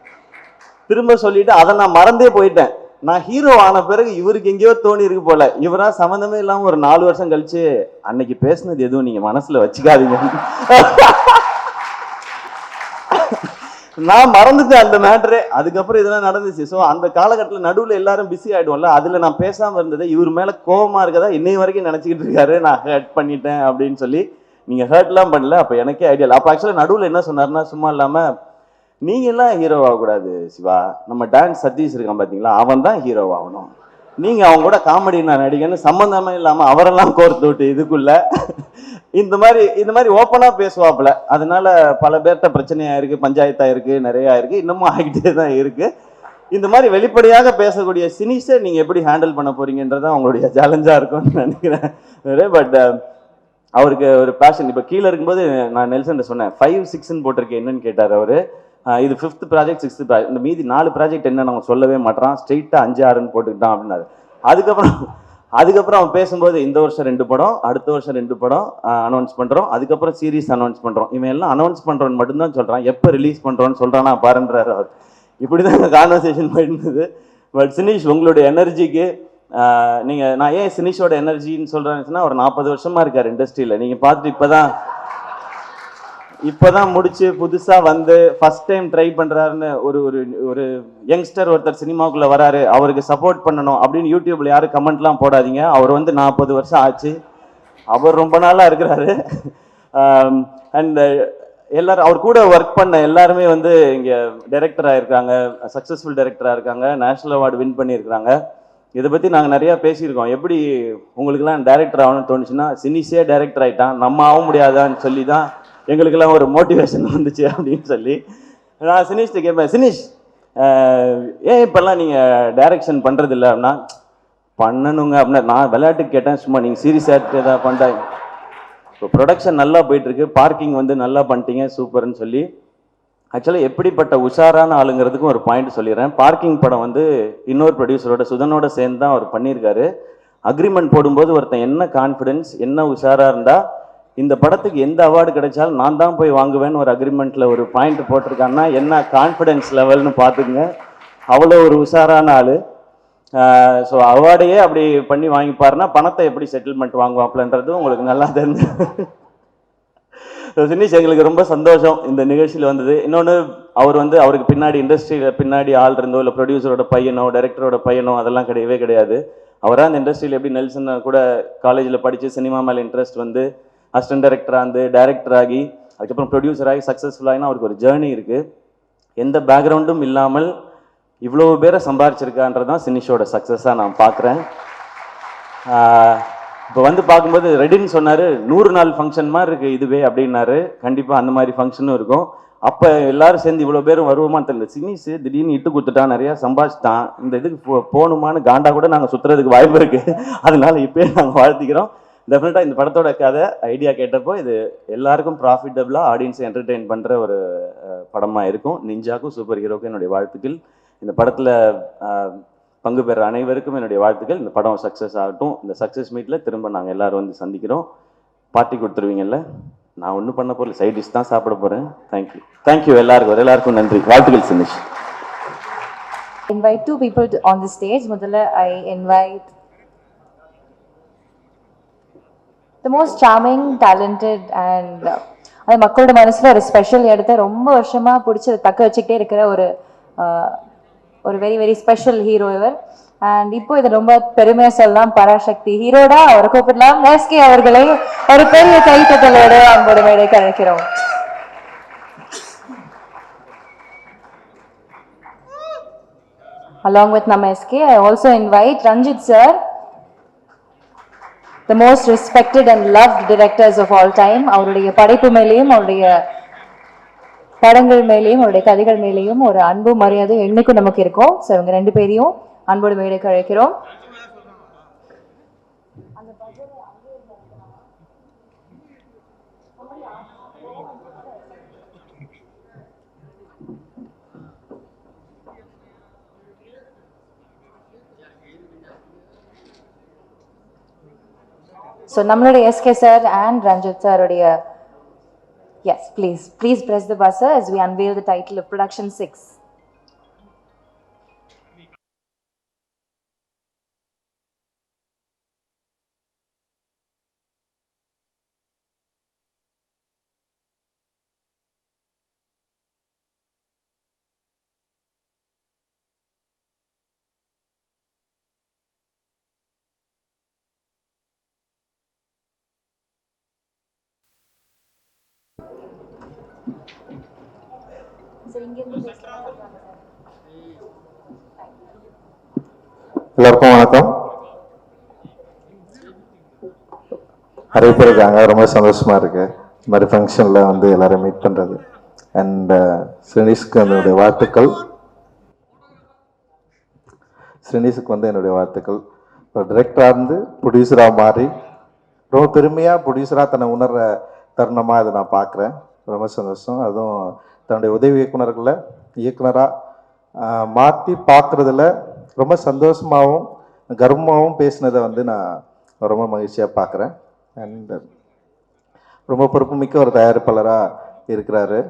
திரும்ப சொல்லிட்டு அதை நான் மறந்தே போயிட்டேன். நான் ஹீரோ ஆன பிறகு இவருக்கு எங்கேயோ தோணி இருக்கு போல, இவரா சம்மந்தமே இல்லாம ஒரு 4 வருஷம் கழிச்சு அன்னைக்கு பேசுனது எதுவும் நீங்க மனசுல வச்சுக்காதீங்க. நான் மறந்துட்டேன் அந்த மேட்ரு. அதுக்கப்புறம் இதெல்லாம் நடந்துச்சு. ஸோ அந்த காலகட்டத்தில் நடுவில் எல்லாரும் பிஸி ஆயிடும்ல, அதுல நான் பேசாம இருந்தது இவர் மேல கோபமா இருக்கதா இன்னை வரைக்கும் நினைச்சுக்கிட்டு இருக்காரு, நான் ஹர்ட் பண்ணிட்டேன் அப்படின்னு சொல்லி. நீங்க ஹர்ட்லாம் பண்ணல, அப்ப எனக்கே ஐடியா இல்லை. அப்ப ஆக்சுவலா நடுவில் என்ன சொன்னாருன்னா, சும்மா இல்லாம நீங்க எல்லாம் ஹீரோ ஆகக்கூடாது சிவா, நம்ம டான்ஸ் சதீஷ் இருக்கான் பாத்தீங்களா, அவன் தான் ஹீரோ ஆகணும், நீங்க அவங்க கூட காமெடி நான் நடிகன்னு சம்பந்தமே இல்லாம அவரெல்லாம் கோர்த்து விட்டு இதுக்குள்ள இந்த மாதிரி ஓப்பனா பேசுவாப்புல. அதனால பல பேர்கிட்ட பிரச்சனையா இருக்கு, பஞ்சாயத்தா இருக்கு, நிறைய இருக்கு, இன்னமும் ஆகிட்டே தான் இருக்கு. இந்த மாதிரி வெளிப்படையாக பேசக்கூடிய சினிஸை நீங்க எப்படி ஹேண்டில் பண்ண போறீங்கன்றதான் அவங்களுடைய சேலஞ்சா இருக்கும்னு நினைக்கிறேன். பட் அவருக்கு ஒரு பேஷன். இப்போ கீழே இருக்கும்போது நான் நெல்சன் சொன்னேன் 5, 6ன்னு போட்டிருக்கேன் என்னன்னு கேட்டார் அவரு. இது 5th ப்ராஜெக்ட் 6th ப்ராஜெக்ட், இந்த மீதி 4 ப்ராஜெக்ட் என்ன நம்ம சொல்லவே மாட்டான், ஸ்ட்ரெயிட்டாக 5, 6ன்னு போட்டுக்கிட்டான் அப்படின்னாரு. அதுக்கப்புறம் அவன் பேசும்போது இந்த வருஷம் 2 படம், அடுத்த வருஷம் 2 படம் அனௌன்ஸ் பண்ணுறோம், அதுக்கப்புறம் சீரீஸ் அனௌன்ஸ் பண்ணுறோம், இவன் எல்லாம் அனௌன்ஸ் பண்ணுறோன்னு மட்டும்தான் சொல்கிறான், எப்போ ரிலீஸ் பண்ணுறோன்னு சொல்கிறானா பாருன்றாரு அவர். இப்படி தான் கான்வர்சேஷன் போயிருந்தது. பட் சினிஷ் உங்களுடைய எனர்ஜிக்கு நீங்கள், நான் ஏன் சினிஷோட எனர்ஜின்னு சொல்கிறேன்னு ஒரு 40 வருஷமாக இருக்கார் இண்டஸ்ட்ரியில். நீங்கள் பார்த்துட்டு இப்போதான் முடிச்சு புதுசாக வந்து ஃபர்ஸ்ட் டைம் ட்ரை பண்ணுறாருன்னு ஒரு யங்ஸ்டர் ஒருத்தர் சினிமாவுக்குள்ளே வராரு, அவருக்கு சப்போர்ட் பண்ணணும் அப்படின்னு யூடியூப்ல யாரும் கமெண்ட்லாம் போடாதீங்க. அவர் 40 வருஷம் ஆச்சு, அவர் ரொம்ப நாளாக இருக்கிறாரு. அண்ட் எல்லாரும் அவர் கூட ஒர்க் பண்ண எல்லாருமே இங்கே டைரக்டராக இருக்காங்க, சக்ஸஸ்ஃபுல் டைரக்டராக இருக்காங்க, நேஷனல் அவார்டு வின் பண்ணியிருக்கிறாங்க. இதை பற்றி நாங்கள் நிறையா பேசியிருக்கோம். எப்படி உங்களுக்கெல்லாம் டைரக்டர் ஆகணும்னு தோணுச்சுன்னா, சினிஸே டைரக்டர் ஆகிட்டான், நம்ம ஆக முடியாதான்னு சொல்லி தான் எங்களுக்கெல்லாம் ஒரு மோட்டிவேஷன் வந்துச்சு அப்படின்னு சொல்லி. நான் சினிஷ்ட கேட்பேன், சினிஷ் ஏன் இப்போல்லாம் நீங்கள் டைரக்ஷன் பண்ணுறதில்ல அப்படின்னா, பண்ணணுங்க அப்படின்னா. நான் விளையாட்டுக்கு கேட்டேன், சும்மா நீங்கள் சீரியஸ் ஆகிட்டு ஏதாவது பண்ணுறாங்க. இப்போ ப்ரொடக்ஷன் நல்லா போயிட்டுருக்கு, பார்க்கிங் நல்லா பண்ணிட்டீங்க சூப்பர்னு சொல்லி. ஆக்சுவலாக எப்படிப்பட்ட உஷாரான ஆளுங்கிறதுக்கும் ஒரு பாயிண்ட் சொல்லிடுறேன். பார்க்கிங் படம் இன்னொரு ப்ரொடியூசரோட சுதனோட சேர்ந்து தான் அவர் பண்ணியிருக்காரு. அக்ரிமெண்ட் போடும்போது ஒருத்தன் என்ன கான்ஃபிடென்ஸ், என்ன உஷாராக இருந்தால் இந்த படத்துக்கு எந்த அவார்டு கிடைச்சாலும் நான் தான் போய் வாங்குவேன்னு ஒரு அக்ரிமெண்ட்டில் ஒரு பாயிண்ட் போட்டிருக்காங்கன்னா என்ன கான்ஃபிடென்ஸ் லெவல்னு பார்த்துக்குங்க. அவ்வளோ ஒரு உஷாரான ஆள். ஸோ அவார்டையே அப்படி பண்ணி வாங்கிப்பாருன்னா பணத்தை எப்படி செட்டில்மெண்ட் வாங்குவாப்லன்றது உங்களுக்கு நல்லா தெரிஞ்சு. சினிஷ் எங்களுக்கு ரொம்ப சந்தோஷம் இந்த நிகழ்ச்சியில் வந்தது. இன்னொன்று அவர் அவருக்கு பின்னாடி இண்டஸ்ட்ரியில் பின்னாடி ஆள் இருந்தோ இல்லை ப்ரொடியூசரோட பையனோ டைரக்டரோட பையனோ அதெல்லாம் கிடையவே கிடையாது. அவராக அந்த இண்டஸ்ட்ரியில் எப்படி நெல்சன் கூட காலேஜில் படித்து சினிமா மேலே இன்ட்ரெஸ்ட் அசிஸ்டன்ட் டைரக்டராக டைரக்டர் ஆகி அதுக்கப்புறம் ப்ரொடியூசர் ஆகி சக்ஸஸ்ஃபுல்லாகினா அவருக்கு ஒரு ஜேர்னி இருக்குது. எந்த பேக்ரவுண்டும் இல்லாமல் இவ்வளோ பேரை சம்பாரிச்சிருக்கான்றது தான் சினிஷோட சக்ஸஸாக நான் பார்க்குறேன். இப்போ பார்க்கும்போது ரெடின்னு சொன்னார், 100 நாள் ஃபங்க்ஷன் மாதிரி இருக்குது இதுவே அப்படின்னாரு. கண்டிப்பாக அந்த மாதிரி ஃபங்க்ஷனும் இருக்கும். அப்போ எல்லாரும் சேர்ந்து இவ்வளோ பேரும் வருவோமான்னு தெரியல. சினிஸ் திடீர்னு இட்டு கொடுத்துட்டான், நிறையா சம்பாதிச்சிட்டான், இந்த இதுக்கு போகணுமான்னு காண்டா கூட நாங்கள் சுற்றுறதுக்கு வாய்ப்பு இருக்குது. அதனால இப்போயே நாங்கள் வாழ்த்திக்கிறோம். டெஃபினட்டாக இந்த படத்தோட கதை ஐடியா கேட்டப்போ இது எல்லாருக்கும் ப்ராஃபிட்டபிளாக ஆடியன்ஸை என்டர்டெயின் பண்ணுற ஒரு படமாக இருக்கும். நிஞ்சாக்கும் சூப்பர் ஹீரோக்கும் என்னுடைய வாழ்த்துக்கள். இந்த படத்தில் பங்கு பெற அனைவருக்கும் என்னுடைய வாழ்த்துக்கள். இந்த படம் சக்ஸஸ் ஆகட்டும். இந்த சக்ஸஸ் மீட்டில் திரும்ப நாங்கள் எல்லோரும் சந்திக்கிறோம். பார்ட்டி கொடுத்துருவீங்கல்ல? நான் ஒன்றும் பண்ண போகல, சைட் டிஷ் தான் சாப்பிட போகிறேன். தேங்க்யூ எல்லாருக்கும் நன்றி, வாழ்த்துக்கள் Sinish. Invite 2 people on the stage. முதல்ல I invite the most charming, talented and அது மக்களோட மனசுல ஒரு ஸ்பெஷல் இடத்த ரொம்ப வருஷமா பிடிச்சி தக்க வச்சுக்கிட்டே இருக்கிற ஒரு வெரி வெரி ஸ்பெஷல் ஹீரோ இவர். அண்ட் இப்போ இது ரொம்ப பெருமையா சொல்லலாம், பராசக்தி ஹீரோடா அவரை கூப்பிடலாம். எஸ்கே அவர்களை ஒரு பெரிய கைத்தட்டலோடு அன்போடு மேடைக்கு அழைக்கிறோம். Along with Nama SK, I also invite Ranjit sir, the most respected and loved directors of all time. அவருடைய படைப்பு மேலேயும் அவருடைய படங்கள் மேலேயும் அவருடைய கதைகள் மேலேயும் ஒரு அன்பு மரியாதை என்னைக்கும் நமக்கு இருக்கும். ஸோ இவங்க 2 பேரையும் அன்போடு மேடைக்கு அழைக்கிறோம். So நம்மளுடைய SK sir and Ranjit sir உடைய yes, please press the buzzer as we unveil the title of Production 6. எல்லாருக்கும் வணக்கம். நிறைய பேர் இருக்காங்க, ரொம்ப சந்தோஷமா இருக்கு இந்த மாதிரி ஃபங்க்ஷன்ல வந்து எல்லாரும் மீட் பண்றது. அண்ட் ஸ்ரீனிஷ்க்கு என்னுடைய வாழ்த்துக்கள். ஸ்ரீனிஷுக்கு வந்து என்னுடைய வாழ்த்துக்கள். ஒரு டிரெக்டராக இருந்து ப்ரொடியூசராக மாறி ரொம்ப பெருமையாக ப்ரொடியூசராக தன்னை உணர்ற தருணமாக அதை நான் பார்க்குறேன். ரொம்ப சந்தோஷம். அதுவும் தன்னுடைய உதவி இயக்குனர்களை இயக்குனராக மாற்றி பார்க்குறதுல ரொம்ப சந்தோஷமாகவும் கர்வமாகவும் பேசினதை வந்து நான் ரொம்ப மகிழ்ச்சியாக பார்க்குறேன். அண்ட் ரொம்ப பொறுப்புமிக்க ஒரு தயாரிப்பாளராக இருக்கிறாரு.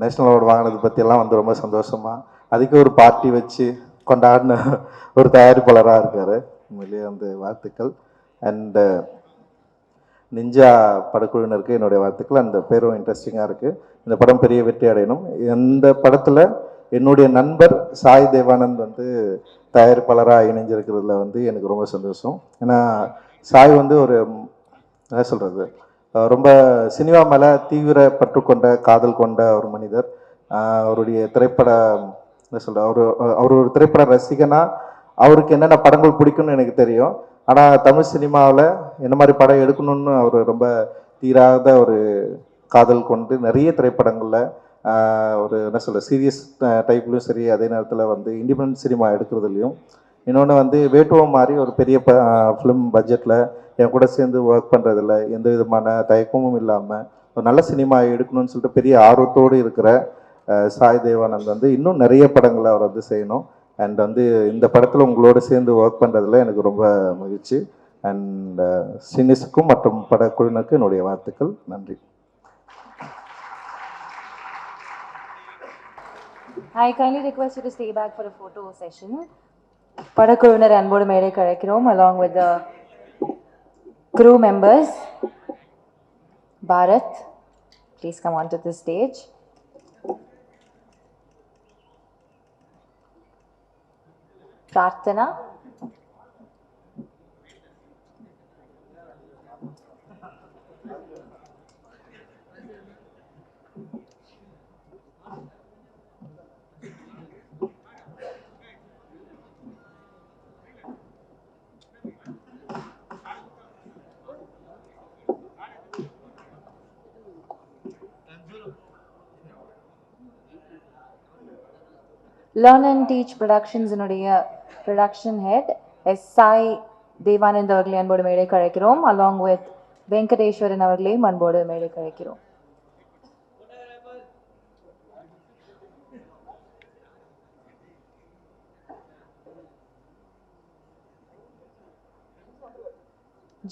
நேஷ்னல் அவார்டு வாங்கினது பற்றியெல்லாம் வந்து ரொம்ப சந்தோஷமாக அதுக்கு ஒரு பார்ட்டி வச்சு கொண்டாடின ஒரு தயாரிப்பாளராக இருக்கார். உண்மையிலேயே வந்து வாழ்த்துக்கள். அண்டு நிஞ்சா படக்குழுவினருக்கு என்னுடைய வாழ்த்துக்கள். அந்த பேரும் இன்ட்ரெஸ்டிங்காக இருக்குது. இந்த படம் பெரிய வெற்றி அடையணும். இந்த படத்தில் என்னுடைய நண்பர் சாய் தேவானந்த் வந்து தயாரிப்பாளராக இணைஞ்சிருக்கிறதுல வந்து எனக்கு ரொம்ப சந்தோஷம். ஏன்னா சாய் வந்து ஒரு என்ன சொல்கிறது, ரொம்ப சினிமா மேலே தீவிர பற்று கொண்ட காதல் கொண்ட ஒரு மனிதர். அவருடைய திரைப்பட என்ன சொல்கிற அவர் ஒரு திரைப்பட ரசிகனா அவருக்கு என்னென்ன படங்கள் பிடிக்கும்னு எனக்கு தெரியும். ஆனால் தமிழ் சினிமாவில் என்ன மாதிரி படம் எடுக்கணும்னு அவர் ரொம்ப தீராத ஒரு காதல் கொண்டு நிறைய திரைப்படங்களில் ஒரு என்ன சொல்ல சீரியஸ் டைப்லையும் சரி, அதே நேரத்தில் வந்து இண்டிபெண்டன்ட் சினிமா எடுக்கிறதுலையும். இன்னொன்று வந்து வேட்டுவம் மாதிரி ஒரு பெரிய ஃபிலிம் பட்ஜெட்டில் என் கூட சேர்ந்து ஒர்க் பண்ணுறதில்ல எந்த விதமான தயக்கமும் இல்லாமல் ஒரு நல்ல சினிமா எடுக்கணும்னு சொல்லிட்டு பெரிய ஆர்வத்தோடு இருக்கிற சாய் தேவானந்த் வந்து இன்னும் நிறைய படங்களை அவர் வந்து செய்யணும். அண்ட் வந்து இந்த படத்தில் உங்களோட சேர்ந்து ஒர்க் பண்ணுறதுல எனக்கு ரொம்ப மகிழ்ச்சி. அண்ட் ஸ்ரீனிஷுக்கும் மற்றும் படக்குழுவினருக்கு என்னுடைய வாழ்த்துக்கள். நன்றி. I kindly request you to stay back for a photo session. படக்குழுவினர் அன்போடு மேடை கழைக்கிறோம் along with the crew members. Bharat, please come onto the stage. Prarthana. Learn and Teach Productions இனுடைய production head S Sai Devanand அவர்களை அன்போடு மேடை கழைக்கிறோம் along with வெங்கடேஸ்வரன் அவர்களையும் அன்போடு மேடை கழைக்கிறோம்.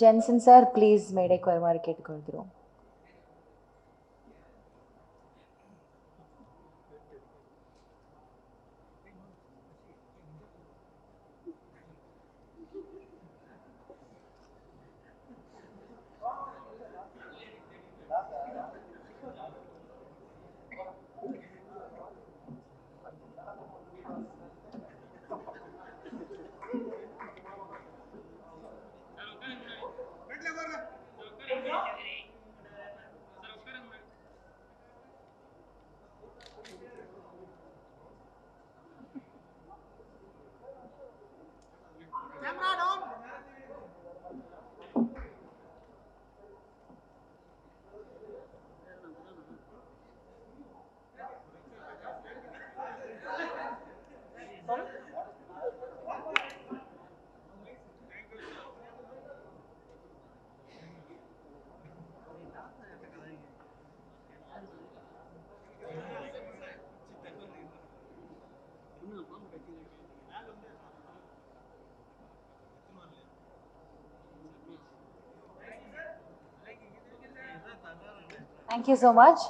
ஜென்சன் சார் ப்ளீஸ் மேடைக்கு வருமாறு கேட்டுக்கொள்கிறோம். Thank you so much.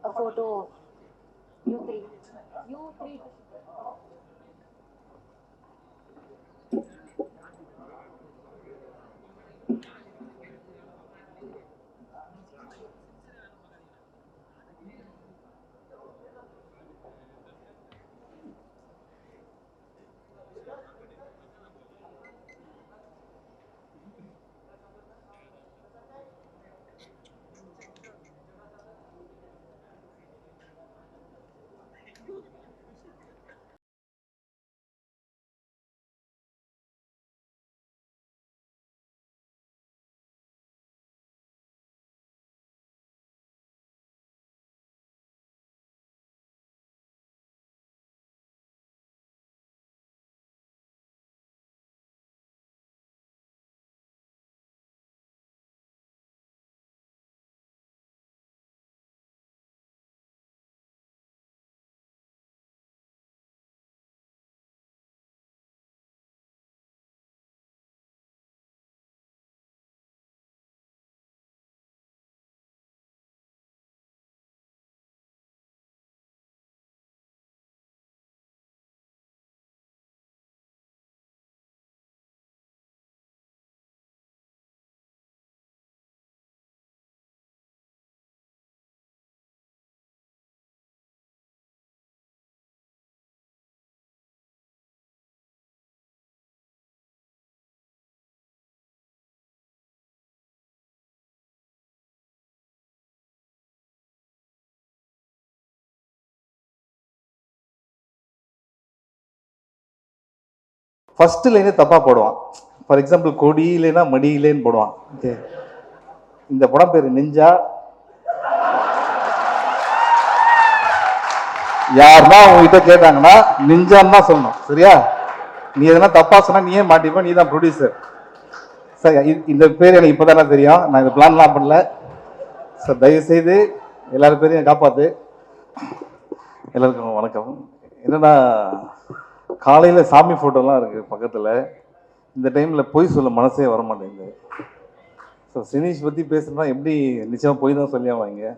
A photo of you three. You three. First லைனே தப்பாக போடுவான். ஃபார் எக்ஸாம்பிள் கொடி இல்லைன்னா மடி இல்லைன்னு போடுவான். ஓகே, இந்த படம் பேர் நிஞ்சா. யாருன்னா உங்ககிட்ட கேட்டாங்கன்னா நிஞ்சான்னு தான் சொல்லணும், சரியா? நீ எதனா தப்பா சொன்னா நீயே மாட்டிப்ப, நீ தான் ப்ரொடியூசர். சார் இந்த பேர் எனக்கு இப்போ தானே தெரியும், நான் இந்த பிளான்லாம் பண்ணல சார். தயவுசெய்து எல்லாரும் பேரையும் காப்பாற்று. எல்லாருக்கும் வணக்கம். என்னன்னா காலையில் சாமி ஃபோட்டோலாம் இருக்குது பக்கத்தில். இந்த டைமில் பொய் சொல்ல மனசே வர மாட்டேங்குது. ஸோ சினீஷ் பற்றி பேசுகிறா எப்படி நிச்சயமாக பொய் தான் சொல்லி அவங்க.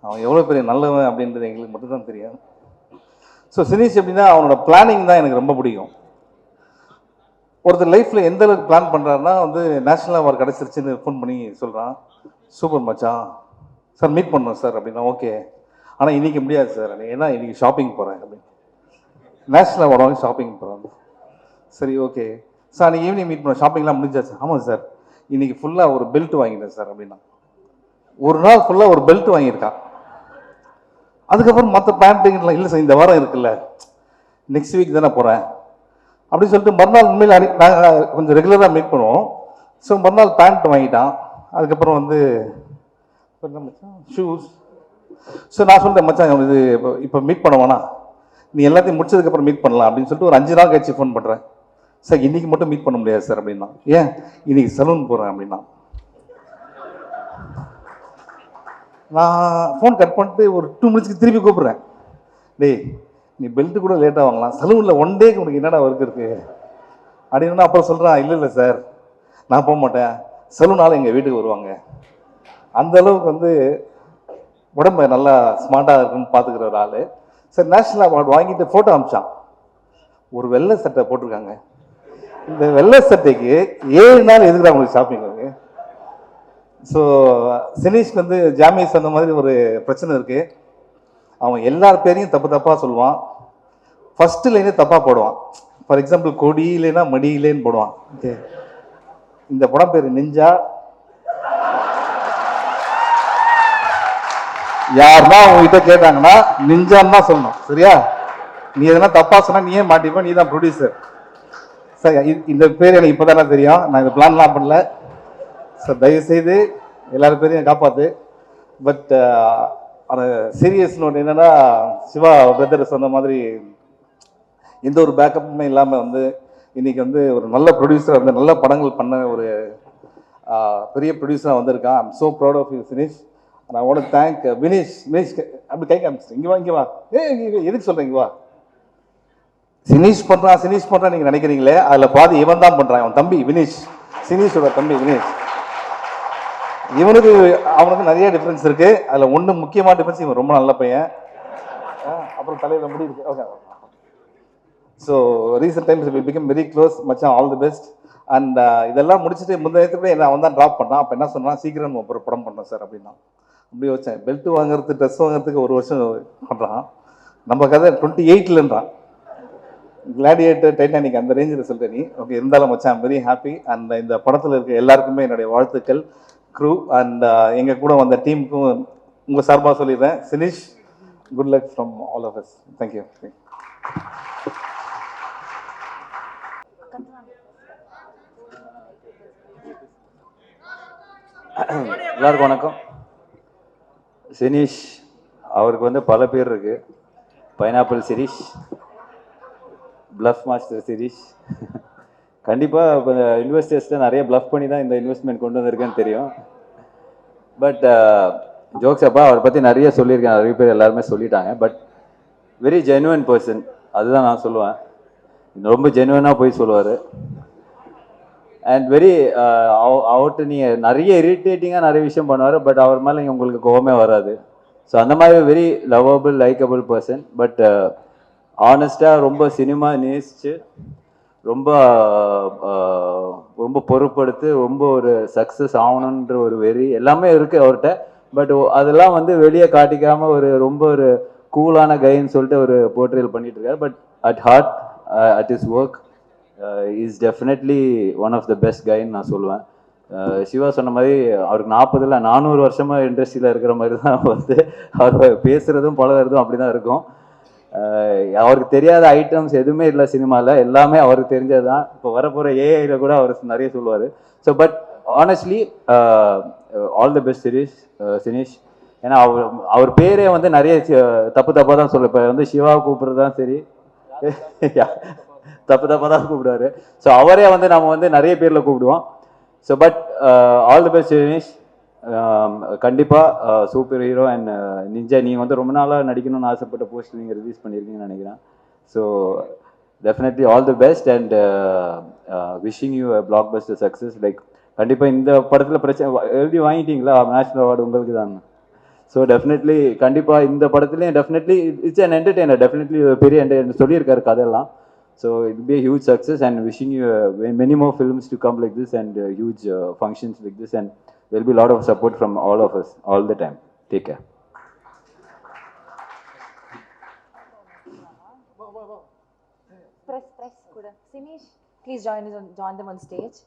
அவன் எவ்வளோ பெரிய நல்லவன் அப்படின்றது எங்களுக்கு மட்டும்தான் தெரியும். ஸோ சினீஷ் எப்படின்னா அவனோட பிளானிங் தான் எனக்கு ரொம்ப பிடிக்கும். ஒருத்தர் லைஃப்பில் எந்த அளவுக்கு பிளான் பண்ணுறாருன்னா வந்து நேஷ்னல் அவார்டு கிடச்சிருச்சுன்னு ஃபோன் பண்ணி சொல்கிறான், சூப்பர் மச்சான் சார் மீட் பண்ணோம் சார் அப்படின்னா. ஓகே, ஆனால் இன்றைக்கி முடியாது சார், ஏன்னா இன்றைக்கி ஷாப்பிங் போகிறேன் அப்படின்னு. நேஷ்னல் அவார்டு வாங்கி ஷாப்பிங் போகிறாங்க. சரி ஓகே சார், அன்றைக்கி ஈவினிங் மீட் பண்ண ஷாப்பிங்லாம் முடிஞ்சாச்சு. ஆமாம் சார், இன்றைக்கி ஃபுல்லாக ஒரு பெல்ட் வாங்கிட்டேன் சார் அப்படின்னா. ஒரு நாள் ஃபுல்லாக ஒரு பெல்ட் வாங்கியிருக்கான். அதுக்கப்புறம் மற்ற பேண்ட்டுங்கெல்லாம் இல்லை சார், இந்த வாரம் இருக்குல்ல, நெக்ஸ்ட் வீக் தானே போகிறேன் அப்படின்னு சொல்லிட்டு மறுநாள் உண்மையில் நாங்கள் கொஞ்சம் ரெகுலராக மீட் பண்ணுவோம். ஸோ மறுநாள் பேண்ட் வாங்கிட்டான். அதுக்கப்புறம் வந்து ஷூஸ். ஸோ நான் சொல்லிட்டேன், மச்சான் இது இப்போ மீட் பண்ண வேணாம், நீ எல்லாத்தையும் முடிச்சதுக்கப்புறம் மீட் பண்ணலாம் அப்படின்னு சொல்லிட்டு ஒரு 5 நாள் கழிச்சு ஃபோன் பண்ணுறேன். சார் இன்றைக்கி மட்டும் மீட் பண்ண முடியாது சார் அப்படின்னா. ஏன்? இன்றைக்கி சலூன் போகிறேன் அப்படின்னா. நான் ஃபோன் கட் பண்ணிட்டு ஒரு 2 மினிட்ஸ்க்கு திருப்பி கூப்பிட்றேன். டேய் நீ பெல்ட்டு கூட லேட்டாக வாங்கலாம், சலூனில் 1 டேக்கு உனக்கு என்னடா ஒர்க் இருக்குது அப்படின்னா. அப்புறம் சொல்கிறான், இல்லை சார் நான் போக மாட்டேன், சலூனால் எங்கள் வீட்டுக்கு வருவாங்க. அந்த அளவுக்கு வந்து உடம்பு நல்லா ஸ்மார்ட்டாக இருக்குன்னு பார்த்துக்கிற ஒரு ஆள். சார் நேஷ்னல் அவார்டு வாங்கிட்டு ஃபோட்டோ அனுப்பிச்சான். ஒரு வெள்ளை சட்டை போட்டிருக்காங்க. இந்த வெள்ளை சட்டைக்கு 7 நாள் எதுக்குறா உங்களுக்கு ஷாப்பிங் இருக்கு? ஸோ சினீஷ்க்கு வந்து ஜாமி சொன்ன மாதிரி ஒரு பிரச்சனை இருக்குது. அவன் எல்லார் பேரையும் தப்பாக சொல்லுவான். ஃபஸ்ட்டு லைனே தப்பாக போடுவான். ஃபார் எக்ஸாம்பிள் கொடி இல்லைன்னா மடி இல்லைன்னு போடுவான். ஓகே, இந்த படம் பேர் நிஞ்சா. யாருன்னா உங்ககிட்ட கேட்டாங்கன்னா நிஞ்சான்னு தான் சொல்லணும், சரியா? நீ எதனா தப்பாக சொன்னால் நீயே மாட்டிப்ப, நீ தான் ப்ரொடியூசர். சார் இந்த பேர் எனக்கு இப்போ தானே தெரியும், நான் இந்த பிளான்லாம் பண்ணல சார். தயவுசெய்து எல்லாரும் பேரையும் காப்பாற்று. பட் ஆனால் சீரியஸ் நோட் என்னென்னா, சிவா பிரதர் சொன்ன மாதிரி எந்த ஒரு பேக்கப்புமே இல்லாமல் வந்து இன்றைக்கி வந்து ஒரு நல்ல ப்ரொடியூசர் வந்து நல்ல படங்கள் பண்ண ஒரு பெரிய ப்ரொடியூசராக வந்திருக்கான். I'm so proud of you Sineesh. நான் உட தேங்க் வினீஷ். அப்படி கை காமிச்சிட்டேன், இங்கே வா எதுக்கு சொல்கிறேன், இங்கே வா. சினீஷ் பண்ணுறான் நீங்கள் நினைக்கிறீங்களே, அதில் பாதி இவன் தான் பண்ணுறான். அவன் தம்பி வினீஷ், சினீஷோட தம்பி வினீஷ். அவனுக்கு நிறைய டிஃப்ரென்ஸ் இருக்குது. அதில் ஒன்று முக்கியமான டிஃப்ரென்ஸ், இவன் ரொம்ப நல்ல பையன். அப்புறம் தலையில் முடி இருக்கு. Okay, so recent times we become very close மச்சான், ஆல் தி பெஸ்ட். அண்ட் இதெல்லாம் முடிச்சுட்டு முந்தைய என்ன அவன் தான் ட்ராப் பண்ணான். அப்போ என்ன சொன்னான், சீக்கிரம் ஒரு படம் பண்ணோம் சார் அப்படின்னா. அப்படி வச்சேன். பெல்ட் வாங்குறது, ட்ரெஸ் வாங்குறதுக்கு 1 வருஷம் பண்ணுறான். நம்ம கதை 28லன்றான். கிளாடியேட்டர், டைட்டானிக் அந்த ரேஞ்சில் சொல்லிட்டேன் நீ. ஓகே, இருந்தாலும் மச்சான் ஐம் வெரி ஹாப்பி. அண்ட் இந்த படத்தில் இருக்க எல்லாருக்குமே என்னுடைய வாழ்த்துக்கள், க்ரூ அண்ட் எங்கள் கூட வந்த டீமுக்கும் உங்கள் சார்பாக சொல்லிடுறேன். Sineesh, good luck from all of us. Thank you. எல்லாருக்கும் வணக்கம். சினீஷ் அவருக்கு வந்து பல பேர் இருக்கு. Pineapple Sirish, bluff master Sirish. கண்டிப்பாக இப்போ இன்வெஸ்டர்ஸ்ட்டு நிறைய ப்ளஃப் பண்ணி தான் இந்த இன்வெஸ்ட்மெண்ட் கொண்டு வந்திருக்கேன்னு தெரியும். பட் ஜோக்ஸ் அப்பா அவரை பற்றி நிறைய சொல்லியிருக்கேன், நிறைய பேர் எல்லாருமே சொல்லிட்டாங்க. பட் வெரி ஜென்யூன் பர்சன், அதுதான் நான் சொல்லுவேன். ரொம்ப ஜென்யூனாக போய் சொல்லுவார். அண்ட் வெரி அவர்கிட்ட நீங்கள் நிறைய இரிட்டேட்டிங்காக நிறைய விஷயம் பண்ணுவார். பட் அவர் மேலே உங்களுக்கு கோவமே வராது. ஸோ அந்த மாதிரி very lovable, likeable person. But ஆனஸ்டாக ரொம்ப சினிமா நேசிச்சு ரொம்ப ரொம்ப பொறுப்படுத்து ரொம்ப ஒரு சக்ஸஸ் ஆகணுன்ற ஒரு வெறி எல்லாமே இருக்குது அவர்கிட்ட. பட் அதெல்லாம் வந்து வெளியே காட்டிக்காமல் ஒரு ரொம்ப ஒரு கூலான கைன்னு சொல்லிட்டு ஒரு போர்ட்ரேல் பண்ணிட்டு இருக்காரு. But at heart, at his work is definitely one of the best கைன்னு நான் சொல்லுவேன். சிவா சொன்ன மாதிரி அவருக்கு 40 இல்லை 400 வருஷமாக இண்டஸ்ட்ரியில் இருக்கிற மாதிரி தான் வந்து அவர் பேசுகிறதும் பழகிறதும் அப்படி தான் இருக்கும். அவருக்கு தெரியாத ஐட்டம்ஸ் எதுவுமே இல்லை சினிமாவில், எல்லாமே அவருக்கு தெரிஞ்சது தான். இப்போ வரப்போகிற ஏஐயில் கூட அவர் நிறைய சொல்லுவார். So but honestly all the best Sineesh. ஏன்னா அவர் பேரே வந்து நிறைய தப்பாக தான் சொல்ல. இப்போ வந்து சிவா கூப்பிட்றது தான் சரி, தப்பாக தான் கூப்பிடுவாரு. ஸோ அவரே வந்து நம்ம வந்து நிறைய பேரில் கூப்பிடுவோம். So but all the best Sineesh. கண்டிப்பாக சூப்பர் ஹீரோ அண்ட் நிஞ்சா. நீங்கள் வந்து ரொம்ப நாளாக நடிக்கணும்னு ஆசைப்பட்ட போஸ்ட் நீங்கள் ரிலீஸ் பண்ணியிருக்கீங்கன்னு நினைக்கிறேன். So definitely all the best and wishing you black Bastar success. Like கண்டிப்பாக இந்த படத்தில் பிரச்சனை எழுதி வாங்கிட்டீங்களா, நேஷனல் அவார்டு உங்களுக்கு தான். ஸோ டெஃபினெட்லி கண்டிப்பாக இந்த படத்துலேயும் definitely it's an entertainer. Definitely பெரிய என்டர்டெய்னர் சொல்லியிருக்காரு கதையெல்லாம். So it be a huge success and wishing you many more films to come like this and huge functions like this, and there will be a lot of support from all of us all the time. Take care. Press kuda. Sineesh, please join them on stage.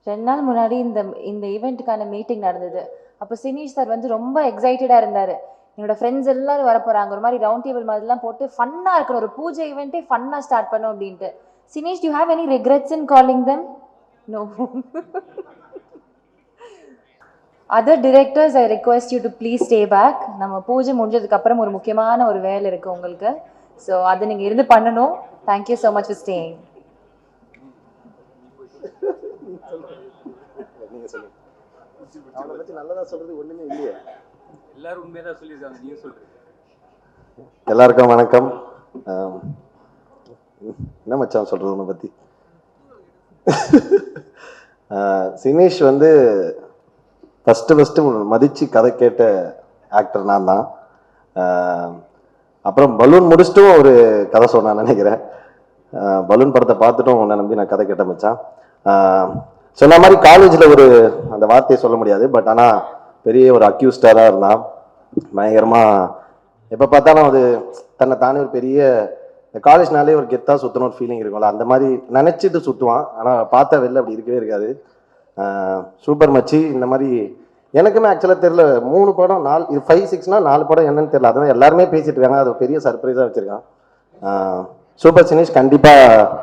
ரெண்டு நாள் முன்னாடி இந்த ஈவெண்ட்டுக்கான meeting நடந்தது. அப்போ Sineesh sir வந்து ரொம்ப எக்ஸைட்டடாக இருந்தார். என்னோட ஃப்ரெண்ட்ஸ் எல்லாரும் வர போகிறாங்க, ஒரு மாதிரி ரவுண்ட் டேபிள் மாதிரிலாம் போட்டு ஃபன்னாக இருக்கணும், ஒரு பூஜை ஈவெண்ட்டே ஃபன்னாக ஸ்டார்ட் பண்ணோம் அப்படின்ட்டு. Sineesh, you have any regrets in calling them? No. Other directors, I request you to please stay back. நம்ம பூஜை முடிஞ்சதுக்கப்புறம் ஒரு முக்கியமான ஒரு வேலை இருக்குது உங்களுக்கு. ஸோ அதை நீங்கள் இருந்து பண்ணணும். Thank you so much for staying. எல்லாருக்கும் வணக்கம். என்ன மச்சான் சொல்றது உன்னை பத்தி? சினீஷ் வந்து ஃபஸ்ட்டு மதிச்சு கதை கேட்ட ஆக்டர் நான் தான். அப்புறம் பலூன் முடிச்சுட்டும் ஒரு கதை சொன்னான்னு நினைக்கிறேன். பலூன் படத்தை பார்த்துட்டும் உன்னை நம்பி நான் கதை கேட்ட மச்சான். சொன்ன மாதிரி காலேஜில் ஒரு அந்த வார்த்தையை சொல்ல முடியாது, பட் ஆனால் பெரிய ஒரு அக்யூஸ்டாக தான் இருந்தான். பயங்கரமாக எப்போ பார்த்தாலும் அது தன்னை தானே ஒரு பெரிய இந்த காலேஜ்னாலே ஒரு கெத்தாக சுற்றணும் ஒரு ஃபீலிங் இருக்கும்ல, அந்த மாதிரி நினச்சிட்டு சுற்றுவான். ஆனால் பார்த்தா வெளில அப்படி இருக்கவே இருக்காது. சூப்பர் மச்சி. இந்த மாதிரி எனக்குமே ஆக்சுவலாக தெரில, 3 படம் 4 இது 5 6னா 4 படம் என்னன்னு தெரியல. அதான் எல்லாருமே பேசிட்டு இருக்காங்க, அது பெரிய சர்ப்ரைஸாக வச்சுருக்கான். சூப்பர் சினீஷ். கண்டிப்பாக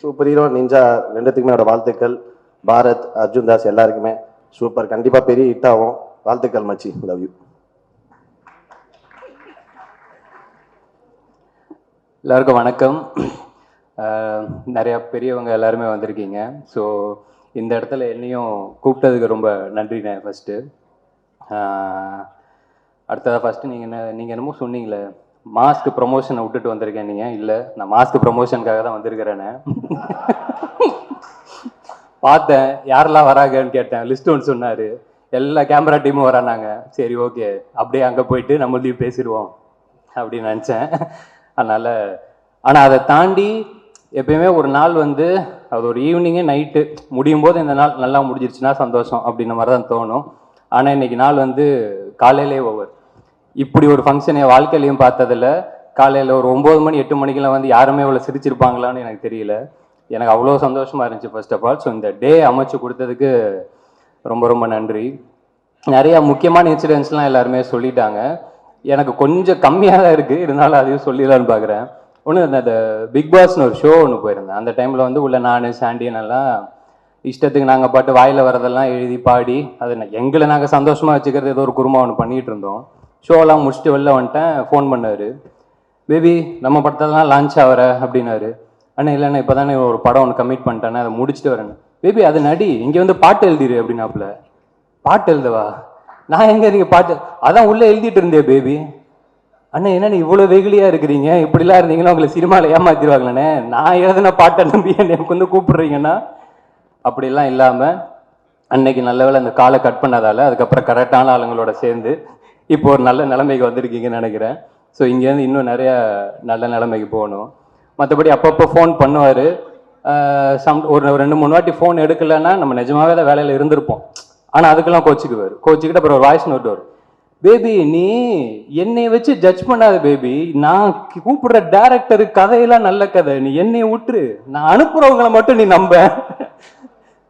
சூப்பர் ஹீரோ நிஞ்சா ரெண்டுத்துக்குமே என்னோட வாழ்த்துக்கள். பாரத், அர்ஜுன் தாஸ் எல்லாருக்குமே சூப்பர். கண்டிப்பாக பெரிய ஹிட் ஆகும். வாழ்த்துக்கள் மச்சி. Love you. எல்லாருக்கும் வணக்கம். நிறையா பெரியவங்க எல்லாருமே வந்திருக்கீங்க. ஸோ இந்த இடத்துல என்னையும் கூப்பிட்டதுக்கு ரொம்ப நன்றிண்ணே ஃபஸ்ட்டு. அடுத்ததாக ஃபஸ்ட்டு நீங்கள் என்னமோ சொன்னீங்களே, மாஸ்க் ப்ரொமோஷனை விட்டுட்டு வந்திருக்கேன். நீங்கள் இல்லை, நான் மாஸ்க் ப்ரொமோஷனுக்காக தான் வந்திருக்கிறேன்னு பார்த்தேன். யாரெல்லாம் வராங்கன்னு கேட்டேன், லிஸ்ட் ஒன்று சொன்னார். எல்லா கேமரா டீமும் வரானாங்க. சரி ஓகே, அப்படியே அங்கே போயிட்டு நம்மளையும் பேசிடுவோம் அப்படின்னு நினச்சேன். அதனால் ஆனால் அதை தாண்டி எப்பயுமே ஒரு நாள் வந்து அது ஒரு ஈவினிங்கே நைட்டு முடியும் போது இந்த நாள் நல்லா முடிஞ்சிருச்சுன்னா சந்தோஷம் அப்படின்ற மாதிரி தான் தோணும். ஆனால் இன்னைக்கு நாள் வந்து காலையிலே ஓவர். இப்படி ஒரு ஃபங்க்ஷன் என் வாழ்க்கையிலையும் பார்த்ததில்ல. காலையில் ஒரு 9 மணி 8 மணிக்கெல்லாம் வந்து யாருமே இவ்வளோ சிரிச்சிருப்பாங்களான்னு எனக்கு தெரியல. எனக்கு அவ்வளோ சந்தோஷமாக இருந்துச்சு ஃபர்ஸ்ட் ஆஃப் ஆல். ஸோ இந்த டே அமைச்சு கொடுத்ததுக்கு ரொம்ப ரொம்ப நன்றி. நிறையா முக்கியமான இன்சிடென்ட்ஸ்லாம் எல்லாருமே சொல்லிட்டாங்க. எனக்கு கொஞ்சம் கம்மியாக தான் இருக்குது, இருந்தாலும் அதையும் சொல்லிடலான்னு பார்க்குறேன். ஒன்று அந்த பிக் பாஸ்னு ஒரு ஷோ ஒன்று போயிருந்தேன். அந்த டைமில் வந்து உள்ள நான் சாண்டியன் எல்லாம் இஷ்டத்துக்கு நாங்கள் பாட்டு வாயில் வரதெல்லாம் எழுதி பாடி அது எங்களை நாங்கள் சந்தோஷமாக வச்சுக்கிறது ஏதோ ஒரு குருமா ஒன்று பண்ணிகிட்டு இருந்தோம். ஷோலாம் முடிச்சுட்டு வெளில வந்துட்டேன். ஃபோன் பண்ணார், பேபி நம்ம படத்தெல்லாம் லான்ச் ஆகிற அப்படின்னாரு. அண்ணா இல்லைண்ணா இப்போ தானே ஒரு படம் ஒன்று கமிட் பண்ணிட்டேன்னா அதை முடிச்சுட்டு வரேன். பேபி அது நடி, இங்கே வந்து பாட்டு எழுதிரு அப்படின்னாப்புல. பாட்டு எழுதவா? நான் எங்கே நீங்கள் பாட்டு அதான் உள்ளே எழுதிட்டு இருந்தேன் பேபி. அண்ணா என்ன நீ இவ்வளோ வெகுலியாக இருக்கிறீங்க, இப்படிலாம் இருந்தீங்கன்னா உங்களை சினிமாவில் ஏமாத்திடுவாங்களேண்ணே. நான் எழுதின பாட்டை நம்பி எனக்கு வந்து கூப்பிடுறீங்கன்னா அப்படிலாம் இல்லாமல் அன்னைக்கு நல்ல வேளை அந்த காலை கட் பண்ணதால் அதுக்கப்புறம் கரெக்டான ஆளுங்களோட சேர்ந்து இப்போ ஒரு நல்ல நிலைமைக்கு வந்திருக்கீங்கன்னு நினைக்கிறேன். ஸோ இங்கேருந்து இன்னும் நிறைய நல்ல நிலைமைக்கு போகணும். மற்றபடி அப்பப்போ ஃபோன் பண்ணுவார். ஒரு 2-3 வாட்டி ஃபோன் எடுக்கலைன்னா நம்ம நிஜமாவே தான் வேலையில் இருந்திருப்போம். ஆனால் அதுக்கெல்லாம் கோச்சிக்கிட்டு அப்புறம் ஒரு வாய்ஸ் நோட் வரும், பேபி நீ என்னை வச்சு ஜட்ஜ் பண்ணாத பேபி, நான் கூப்பிடுற டேரக்டரு கதையெல்லாம் நல்ல கதை, நீ என்னை விட்டுரு, நான் அனுப்புறவங்களை மட்டும் நீ நம்ப.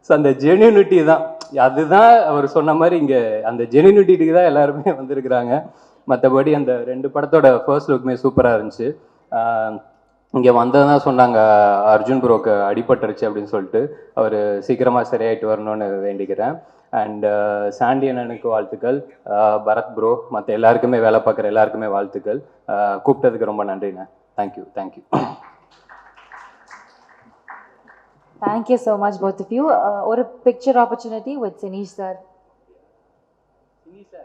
ஸோ அந்த ஜென்யூனிட்டி தான், அதுதான் அவர் சொன்ன மாதிரி இங்கே அந்த ஜென்யூனிட்டிக்கு தான் எல்லாருமே வந்திருக்கிறாங்க. மற்றபடி அந்த 2 படத்தோட ஃபர்ஸ்ட் லுக்குமே சூப்பராக இருந்துச்சு. இங்கே வந்ததான் சொன்னாங்க அர்ஜுன் ப்ரோக்கு அடிபட்டுருச்சு அப்படின்னு சொல்லிட்டு, அவர் சீக்கிரமாக சரியாயிட்டு வரணும்னு வேண்டிக்கிறேன். அண்ட் சாண்டி அண்ணனுக்கு வாழ்த்துக்கள், பரத் ப்ரோ, மற்ற எல்லாருக்குமே வேலை பார்க்குற எல்லாருக்குமே வாழ்த்துக்கள். கூப்பிட்டதுக்கு ரொம்ப நன்றிண்ணே. Thank you thank you. Thank you so much, both of you. Or a picture opportunity with Sinish sir. Sinish sir.